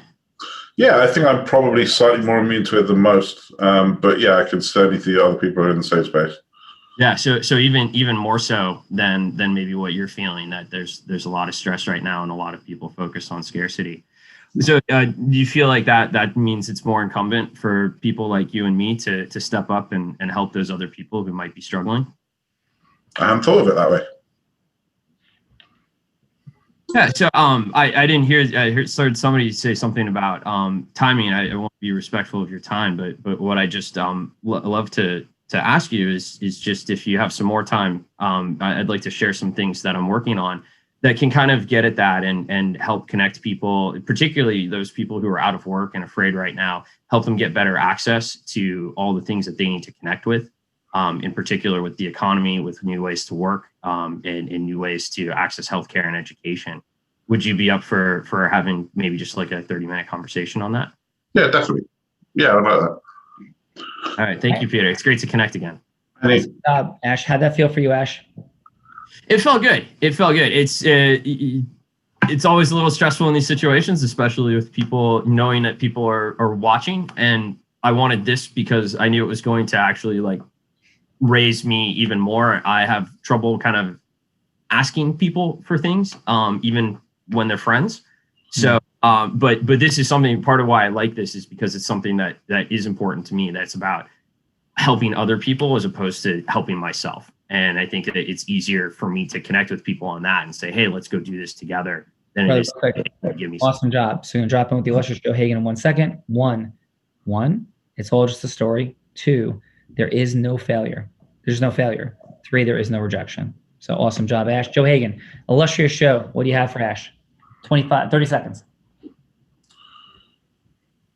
Yeah, I think I'm probably slightly more immune to it than most. But yeah, I can certainly see other people are in the same space. Yeah, so even more so than maybe what you're feeling, that there's a lot of stress right now and a lot of people focused on scarcity. So do you feel like that means it's more incumbent for people like you and me to step up and help those other people who might be struggling? I hadn't thought of it that way. Yeah, so I didn't hear. I heard somebody say something about timing. I won't be respectful of your time, but what I just love to ask you is just if you have some more time, I'd like to share some things that I'm working on that can kind of get at that and help connect people, particularly those people who are out of work and afraid right now, help them get better access to all the things that they need to connect with, in particular with the economy, with new ways to work, and new ways to access healthcare and education. Would you be up for having maybe just like a 30-minute conversation on that? Yeah, definitely. Yeah, I like that. All right. Thank you, Peter. It's great to connect again. Nice job, Ash. How'd that feel for you, Ash? It felt good. It's always a little stressful in these situations, especially with people knowing that people are watching. And I wanted this because I knew it was going to actually raise me even more. I have trouble kind of asking people for things, even when they're friends. So, but this is something, part of why I like this is because it's something that is important to me. That's about helping other people as opposed to helping myself. And I think that it's easier for me to connect with people on that and say, hey, let's go do this together. Than it is to give me awesome job. So you're gonna drop in with the illustrious Joe Hagan in 1 second. One, it's all just a story. 2, there is no failure. There's no failure. 3, there is no rejection. So awesome job, Ash. Joe Hagan, illustrious show. What do you have for Ash? 30 seconds.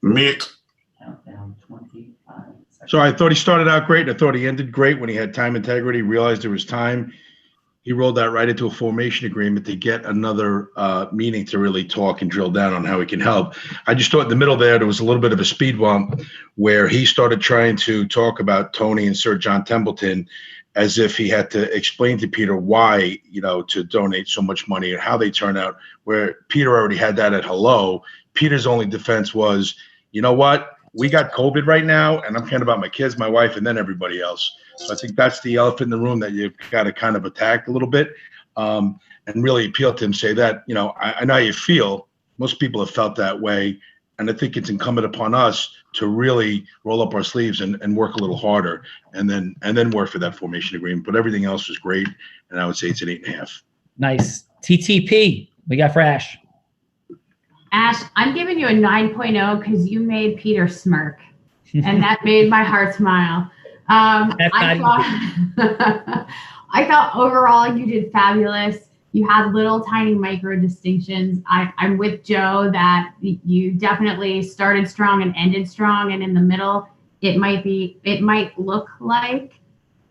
Mute. Countdown 25 seconds. So I thought he started out great. I thought he ended great when he had time integrity, realized there was time. He rolled that right into a formation agreement to get another meeting to really talk and drill down on how he can help. I just thought in the middle there was a little bit of a speed bump where he started trying to talk about Tony and Sir John Templeton as if he had to explain to Peter why, to donate so much money and how they turn out, where Peter already had that at hello. Peter's only defense was, you know what? We got COVID right now, and I'm caring about my kids, my wife, and then everybody else. So I think that's the elephant in the room that you've got to kind of attack a little bit, and really appeal to him. Say that, I know how you feel. Most people have felt that way, and I think it's incumbent upon us to really roll up our sleeves and work a little harder, and then work for that formation agreement. But everything else was great, and I would say it's an 8.5. Nice. TTP, we got for Ash. Ash, I'm giving you a 9.0 because you made Peter smirk, and that made my heart smile. I thought overall you did fabulous. You had little tiny micro distinctions. I'm with Joe that you definitely started strong and ended strong, and in the middle, it might look like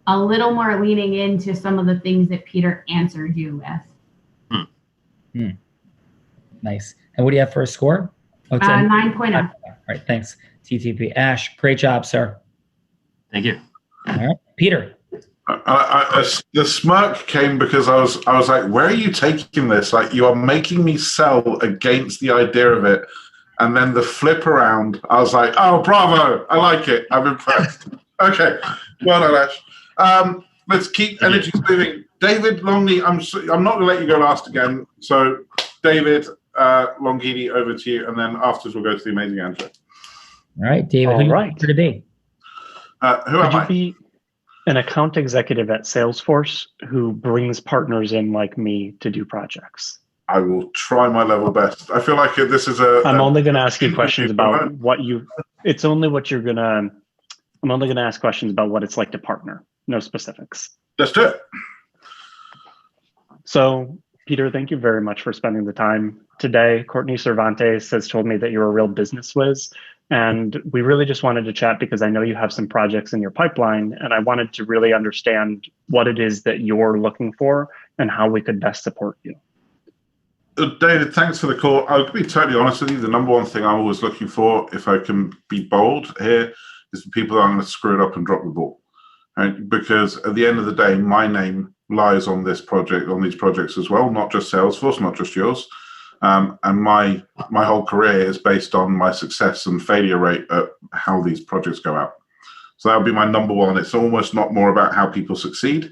a little more leaning into some of the things that Peter answered you with. Nice. And what do you have for a score? 9.0. All right, thanks, TTP. Ash, great job, sir. Thank you. All right, Peter. The smirk came because I was like, where are you taking this? Like, you are making me sell against the idea of it. And then the flip around, I was like, oh, bravo. I like it. I'm impressed. Okay. Well done, Ash. Let's keep energy moving. David Longley, I'm not going to let you go last again. So, David Longini, over to you. And then afterwards, we'll go to the amazing Andrew. All right, David, who are you to be? Who am I? Be an account executive at Salesforce who brings partners in like me to do projects? I will try my level best. I feel like this is I'm only going to ask you questions about what you. It's only what you're gonna. I'm only going to ask questions about what it's like to partner. No specifics. Let's do it. So, Peter, thank you very much for spending the time today. Courtney Cervantes has told me that you're a real business whiz. And we really just wanted to chat because I know you have some projects in your pipeline, and I wanted to really understand what it is that you're looking for and how we could best support you. David, thanks for the call. I'll be totally honest with you. The number one thing I'm always looking for, if I can be bold here, is the people that are going to screw it up and drop the ball. Right? Because at the end of the day, my name lies on this project, on these projects as well, not just Salesforce, not just yours. And my whole career is based on my success and failure rate at how these projects go out. So that would be my number one. It's almost not more about how people succeed.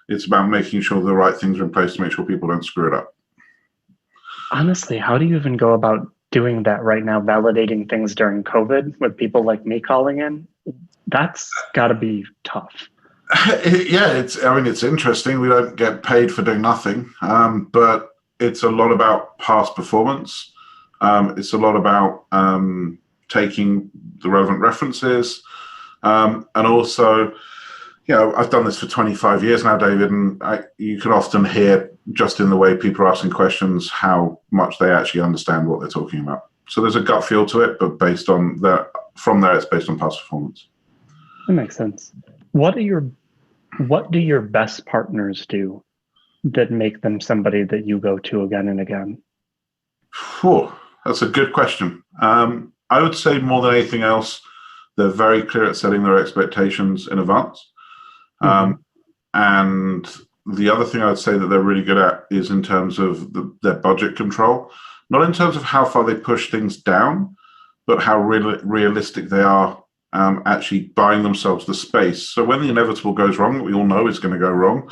It's about making sure the right things are in place to make sure people don't screw it up. Honestly, how do you even go about doing that right now, validating things during COVID with people like me calling in? That's got to be tough. Yeah, it's interesting. We don't get paid for doing nothing, but it's a lot about past performance. It's a lot about taking the relevant references. And also, I've done this for 25 years now, David, and you can often hear just in the way people are asking questions how much they actually understand what they're talking about. So there's a gut feel to it, but from there, it's based on past performance. That makes sense. What do your best partners do that make them somebody that you go to again and again? That's a good question. I would say more than anything else, they're very clear at setting their expectations in advance. And the other thing I would say that they're really good at is in terms of their budget control, not in terms of how far they push things down, but how realistic they are actually buying themselves the space. So when the inevitable goes wrong, we all know it's going to go wrong.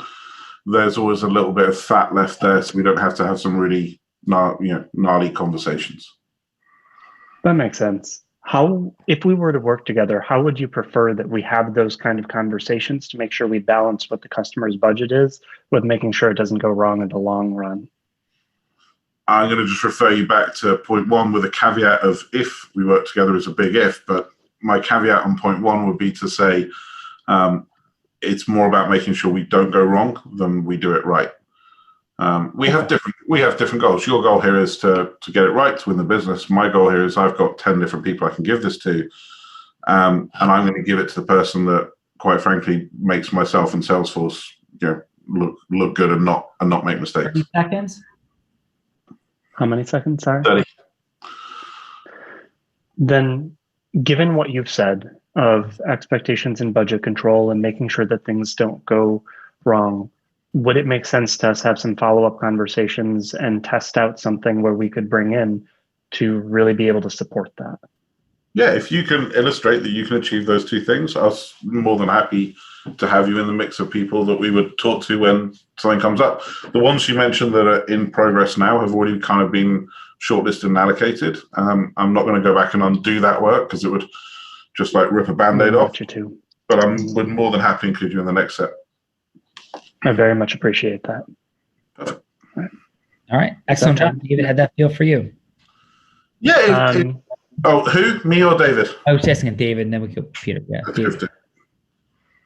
There's always a little bit of fat left there, so we don't have to have some really gnarly conversations. That makes sense. If we were to work together, how would you prefer that we have those kind of conversations to make sure we balance what the customer's budget is with making sure it doesn't go wrong in the long run? I'm going to just refer you back to point one with a caveat of if we work together is a big if, but my caveat on point one would be to say, it's more about making sure we don't go wrong than we do it right. We have different goals. Your goal here is to get it right, to win the business. My goal here is I've got 10 different people I can give this to. and I'm going to give it to the person that, quite frankly, makes myself and Salesforce, look good and not make mistakes. 30 seconds. How many seconds? Sorry. 30. Then, given what you've said of expectations and budget control and making sure that things don't go wrong, would it make sense to us have some follow-up conversations and test out something where we could bring in to really be able to support that? Yeah, if you can illustrate that you can achieve those two things, I was more than happy to have you in the mix of people that we would talk to when something comes up. The ones you mentioned that are in progress now have already kind of been shortlisted and allocated. I'm not going to go back and undo that work because it would just like rip a Band-Aid off. You too. But would more than happy to include you in the next set. I very much appreciate that. Perfect. All right. Excellent job. David, how'd that feel for you? Yeah. Who? Me or David? I was asking David, and then we go Peter. Yeah, David.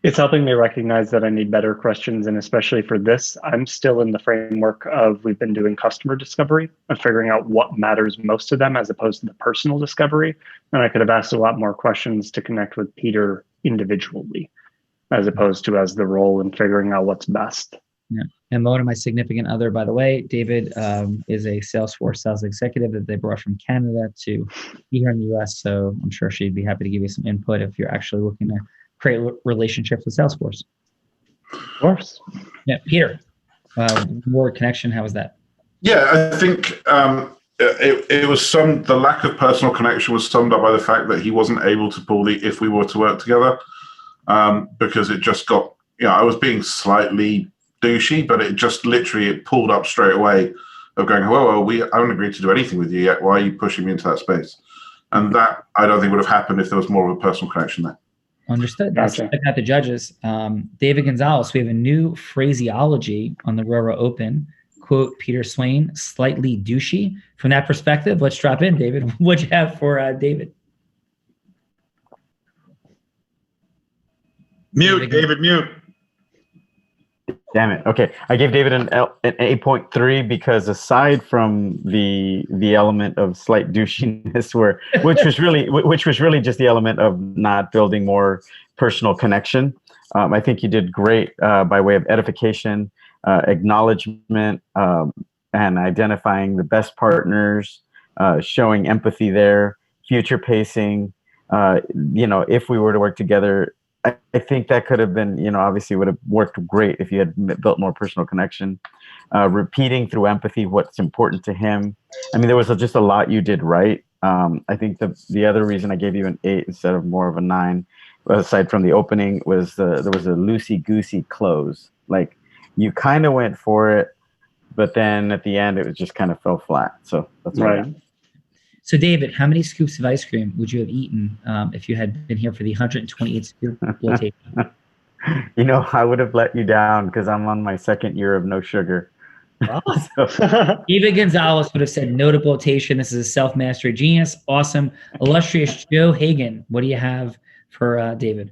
It's helping me recognize that I need better questions, and especially for this, I'm still in the framework of we've been doing customer discovery and figuring out what matters most to them as opposed to the personal discovery. And I could have asked a lot more questions to connect with Peter individually, as opposed to as the role in figuring out what's best. Yeah. And Mona, my significant other, by the way, David is a Salesforce sales executive that they brought from Canada to be here in the US. So I'm sure she'd be happy to give you some input if you're actually looking to create relationships with Salesforce. Of course. Yeah, Peter, more connection. How was that? Yeah, I think it was the lack of personal connection was summed up by the fact that he wasn't able to pull the if we were to work together because it just got, I was being slightly douchey, but it just literally it pulled up straight away of going, well, I haven't agreed to do anything with you yet. Why are you pushing me into that space? And that I don't think would have happened if there was more of a personal connection there. Understood. That's checking out the judges. David Gonzalez, we have a new phraseology on the Roro Open. Quote, Peter Swain, slightly douchey. From that perspective, let's drop in, David. What'd you have for David? Mute, David, mute. Damn it. Okay. I gave David an 8.3 because aside from the element of slight douchiness which was really just the element of not building more personal connection. I think you did great by way of edification, acknowledgement, and identifying the best partners, showing empathy there, future pacing. If we were to work together, I think that could have been, obviously would have worked great if you had built more personal connection. Repeating through empathy what's important to him. I mean, there was just a lot you did right. I think the other reason I gave you an 8 instead of more of a 9, aside from the opening, was there was a loosey-goosey close. Like, you kind of went for it, but then at the end, it just kind of fell flat. So that's right. So, David, how many scoops of ice cream would you have eaten if you had been here for the 128 scoop bloatation? I would have let you down because I'm on my second year of no sugar. Awesome. David Gonzalez would have said no to bloatation. This is a self-mastery genius. Awesome. Illustrious Joe Hagan, what do you have for David?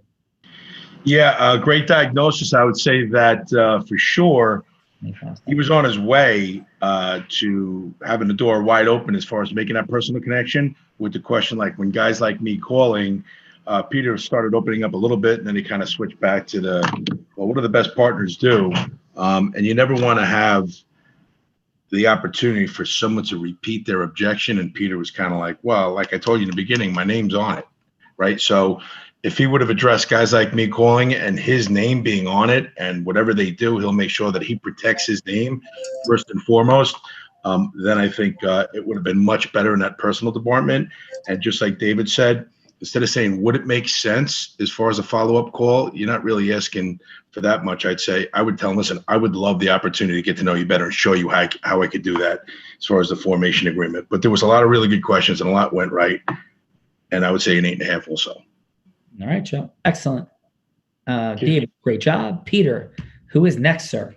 Yeah, great diagnosis. I would say that for sure. He was on his way to having the door wide open as far as making that personal connection with the question, like when guys like me calling, Peter started opening up a little bit and then he kind of switched back to what do the best partners do? And you never want to have the opportunity for someone to repeat their objection. And Peter was kind of like, well, like I told you in the beginning, my name's on it, right? So if he would have addressed guys like me calling and his name being on it and whatever they do, he'll make sure that he protects his name first and foremost. Then I think it would have been much better in that personal department. And just like David said, instead of saying, would it make sense as far as a follow-up call, you're not really asking for that much. I'd say I would tell him, listen, I would love the opportunity to get to know you better and show you how I could do that as far as the formation agreement. But there was a lot of really good questions and a lot went right. And I would say an 8.5 also. All right, Joe. Excellent. David, great job. Peter, who is next, sir?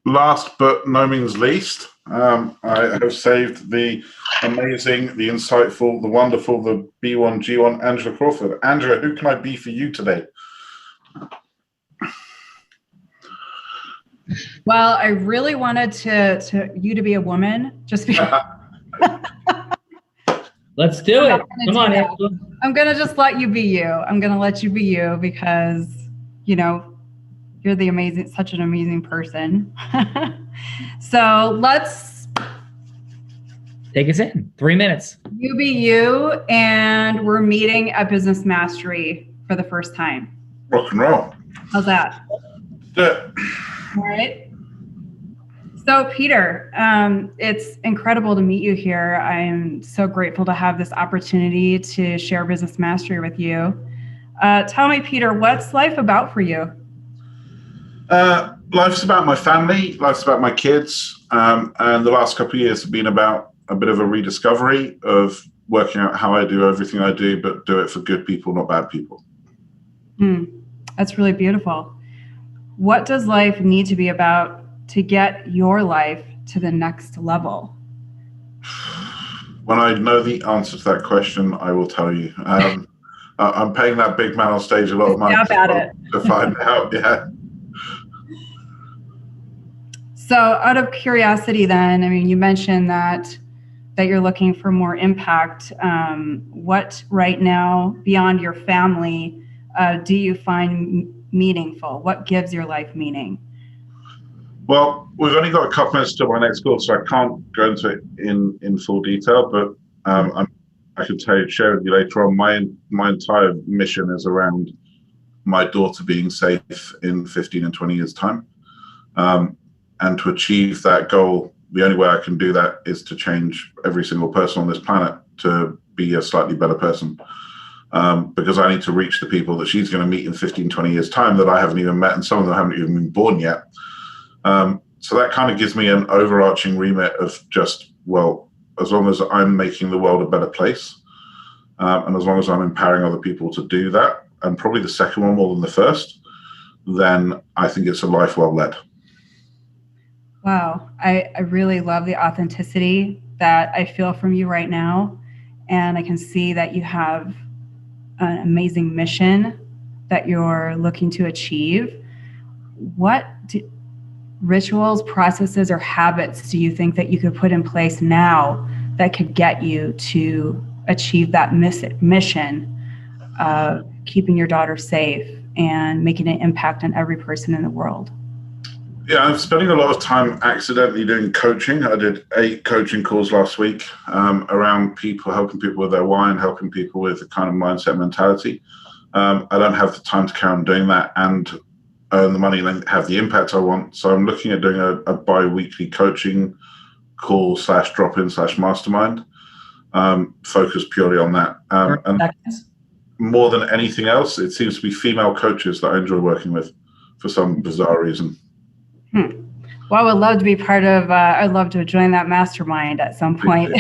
Last but no means least, I have saved the amazing, the insightful, the wonderful, the B1G1, Angela Crawford. Angela, who can I be for you today? Well, I really wanted you to be a woman, just because. Let's do it. Come on, that. Angela. I'm going to just let you be you. I'm going to let you be you because, you know, you're such an amazing person. So let's take us in 3 minutes. You be you, and we're meeting at Business Mastery for the first time. Rock and roll. How's that? Yeah. All right. So, Peter, it's incredible to meet you here. I'm so grateful to have this opportunity to share Business Mastery with you. Tell me, Peter, what's life about for you? Life's about my family. Life's about my kids. And the last couple of years have been about a bit of a rediscovery of working out how I do everything I do, but do it for good people, not bad people. That's really beautiful. What does life need to be about to get your life to the next level? When I know the answer to that question, I will tell you. I'm paying that big man on stage a lot of money to find out. Yeah. So out of curiosity then, I mean, you mentioned that you're looking for more impact. What right now, beyond your family, do you find meaningful? What gives your life meaning? Well, we've only got a couple minutes to my next call, so I can't go into it in full detail, but I can share with you later on. My entire mission is around my daughter being safe in 15 and 20 years' time. And to achieve that goal, the only way I can do that is to change every single person on this planet to be a slightly better person. Because I need to reach the people that she's going to meet in 15, 20 years' time that I haven't even met, and some of them haven't even been born yet. So that kind of gives me an overarching remit of just, well, as long as I'm making the world a better place, and as long as I'm empowering other people to do that, and probably the second one more than the first, then I think it's a life well led. Wow. I really love the authenticity that I feel from you right now. And I can see that you have an amazing mission that you're looking to achieve. What rituals, processes, or habits do you think that you could put in place now that could get you to achieve that mission of keeping your daughter safe and making an impact on every person in the world? Yeah, I'm spending a lot of time accidentally doing coaching. I did 8 coaching calls last week around people, helping people with their why and helping people with the kind of mindset mentality. I don't have the time to carry on doing that and earn the money and have the impact I want. So I'm looking at doing a bi-weekly coaching call / drop-in / mastermind, focused purely on that. And more than anything else, it seems to be female coaches that I enjoy working with for some bizarre reason. Well, I would love to be part of, I'd love to join that mastermind at some point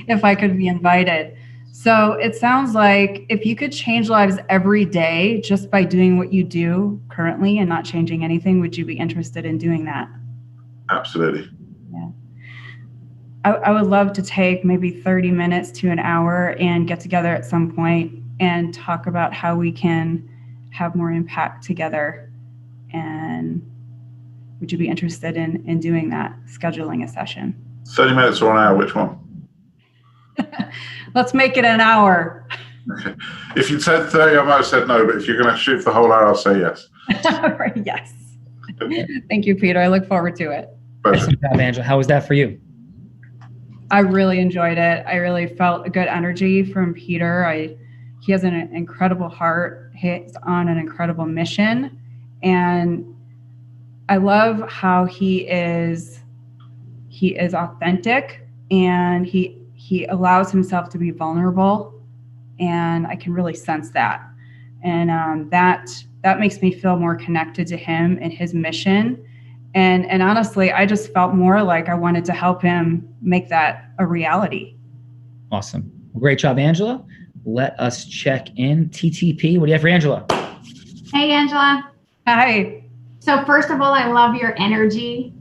if I could be invited. So it sounds like if you could change lives every day just by doing what you do currently and not changing anything, would you be interested in doing that? Absolutely. Yeah. I would love to take maybe 30 minutes to an hour and get together at some point and talk about how we can have more impact together. And would you be interested in doing that, scheduling a session? 30 minutes or an hour, which one? Let's make it an hour. Okay. If you said 30, I might have said no, but if you're going to shoot for the whole hour, I'll say yes. Yes. Thank you, Peter. I look forward to it. Excellent job, Angela. How was that for you? I really enjoyed it. I really felt a good energy from Peter. He has an incredible heart. He's on an incredible mission. And I love how he is authentic, and he allows himself to be vulnerable, and I can really sense that. And that makes me feel more connected to him and his mission. And honestly, I just felt more like I wanted to help him make that a reality. Awesome. Well, great job, Angela. Let us check in. TTP, what do you have for Angela? Hey, Angela. Hi. So first of all, I love your energy.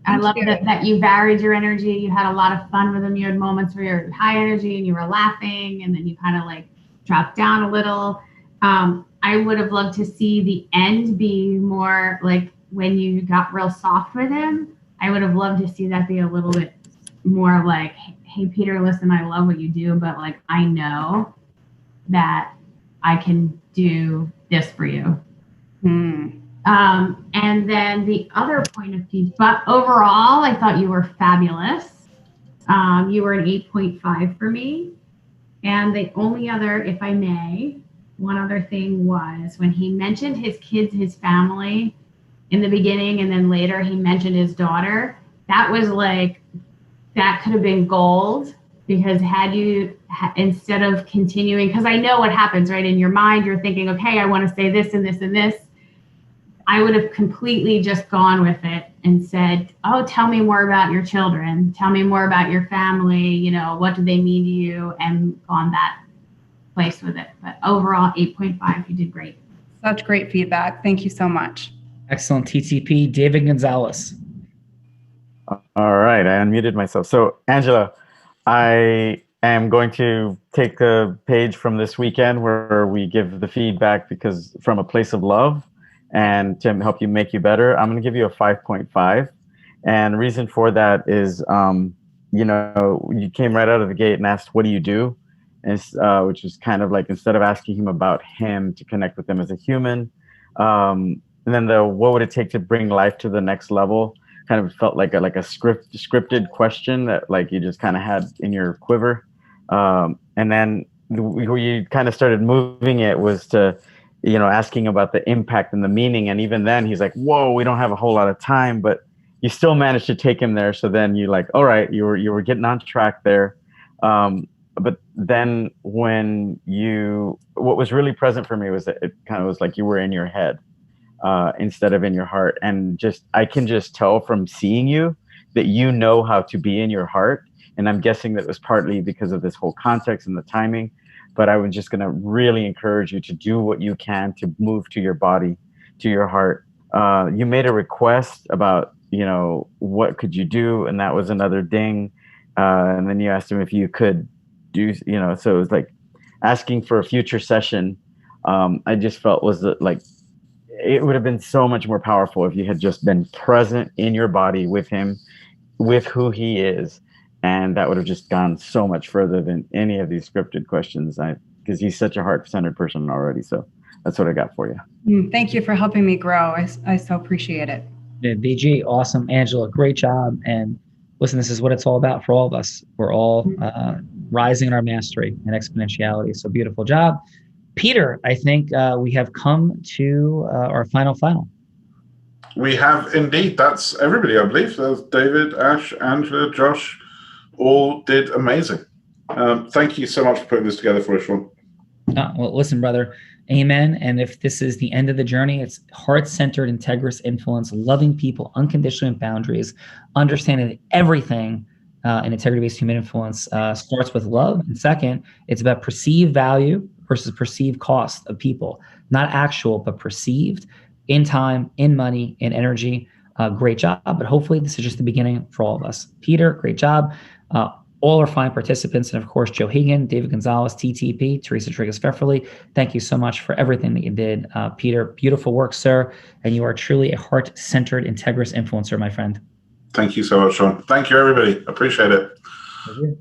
I love that you varied your energy. You had a lot of fun with them. You had moments where you're high energy and you were laughing, and then you kind of like dropped down a little. I would have loved to see the end be more like when you got real soft with him. I would have loved to see that be a little bit more like, hey, Peter, listen, I love what you do, but like, I know that I can do this for you. And then the other point of feedback, overall, I thought you were fabulous. You were an 8.5 for me. And the only other, if I may, one other thing was when he mentioned his kids, his family in the beginning, and then later he mentioned his daughter, that was like, that could have been gold, because had you, instead of continuing, because I know what happens, right? In your mind, you're thinking, okay, I want to say this and this and this. I would have completely just gone with it and said, oh, tell me more about your children. Tell me more about your family. You know, what do they mean to you? And gone that place with it. But overall, 8.5, you did great. Such great feedback. Thank you so much. Excellent. TTP, David Gonzalez. All right, I unmuted myself. So, Angela, I am going to take a page from this weekend where we give the feedback because from a place of love and to help you make you better. I'm going to give you a 5.5. And the reason for that is, you know, you came right out of the gate and asked, what do you do? And, which is kind of like, instead of asking him about him, to connect with him as a human. And then what would it take to bring life to the next level? Kind of felt like a scripted question that like you just kind of had in your quiver. And then where you kind of started moving it was to, you know, asking about the impact and the meaning. And even then he's like, whoa, we don't have a whole lot of time, but you still managed to take him there. So then you like, all right, you were getting on track there. But then when what was really present for me was that it kind of was like you were in your head instead of in your heart. And I can just tell from seeing you that you know how to be in your heart. And I'm guessing that was partly because of this whole context and the timing. But I was just going to really encourage you to do what you can to move to your body, to your heart. You made a request about, you know, what could you do? And that was another ding. And then you asked him if you could do, you know, so it was like asking for a future session. I just felt was like, it would have been so much more powerful if you had just been present in your body with him, with who he is. And that would have just gone so much further than any of these scripted questions, because he's such a heart-centered person already. So that's what I got for you. Thank you for helping me grow. I so appreciate it. Yeah, BG, awesome. Angela, great job. And listen, this is what it's all about for all of us. We're all rising in our mastery and exponentiality. So beautiful job. Peter, I think we have come to our final. We have indeed. That's everybody, I believe. So David, Ash, Angela, Josh, all did amazing. Thank you so much for putting this together for us, Sean. Well, listen, brother, amen. And if this is the end of the journey, it's heart-centered, integrous influence, loving people, unconditional boundaries, understanding that everything in integrity-based human influence starts with love. And second, it's about perceived value versus perceived cost of people, not actual, but perceived in time, in money, in energy. Great job. But hopefully this is just the beginning for all of us. Peter, great job. All our fine participants, and of course, Joe Hagan, David Gonzalez, TTP, Teresa Trigas-Fefferly, thank you so much for everything that you did. Peter, beautiful work, sir. And you are truly a heart-centered, integrous influencer, my friend. Thank you so much, Sean. Thank you, everybody. Appreciate it. Thank you.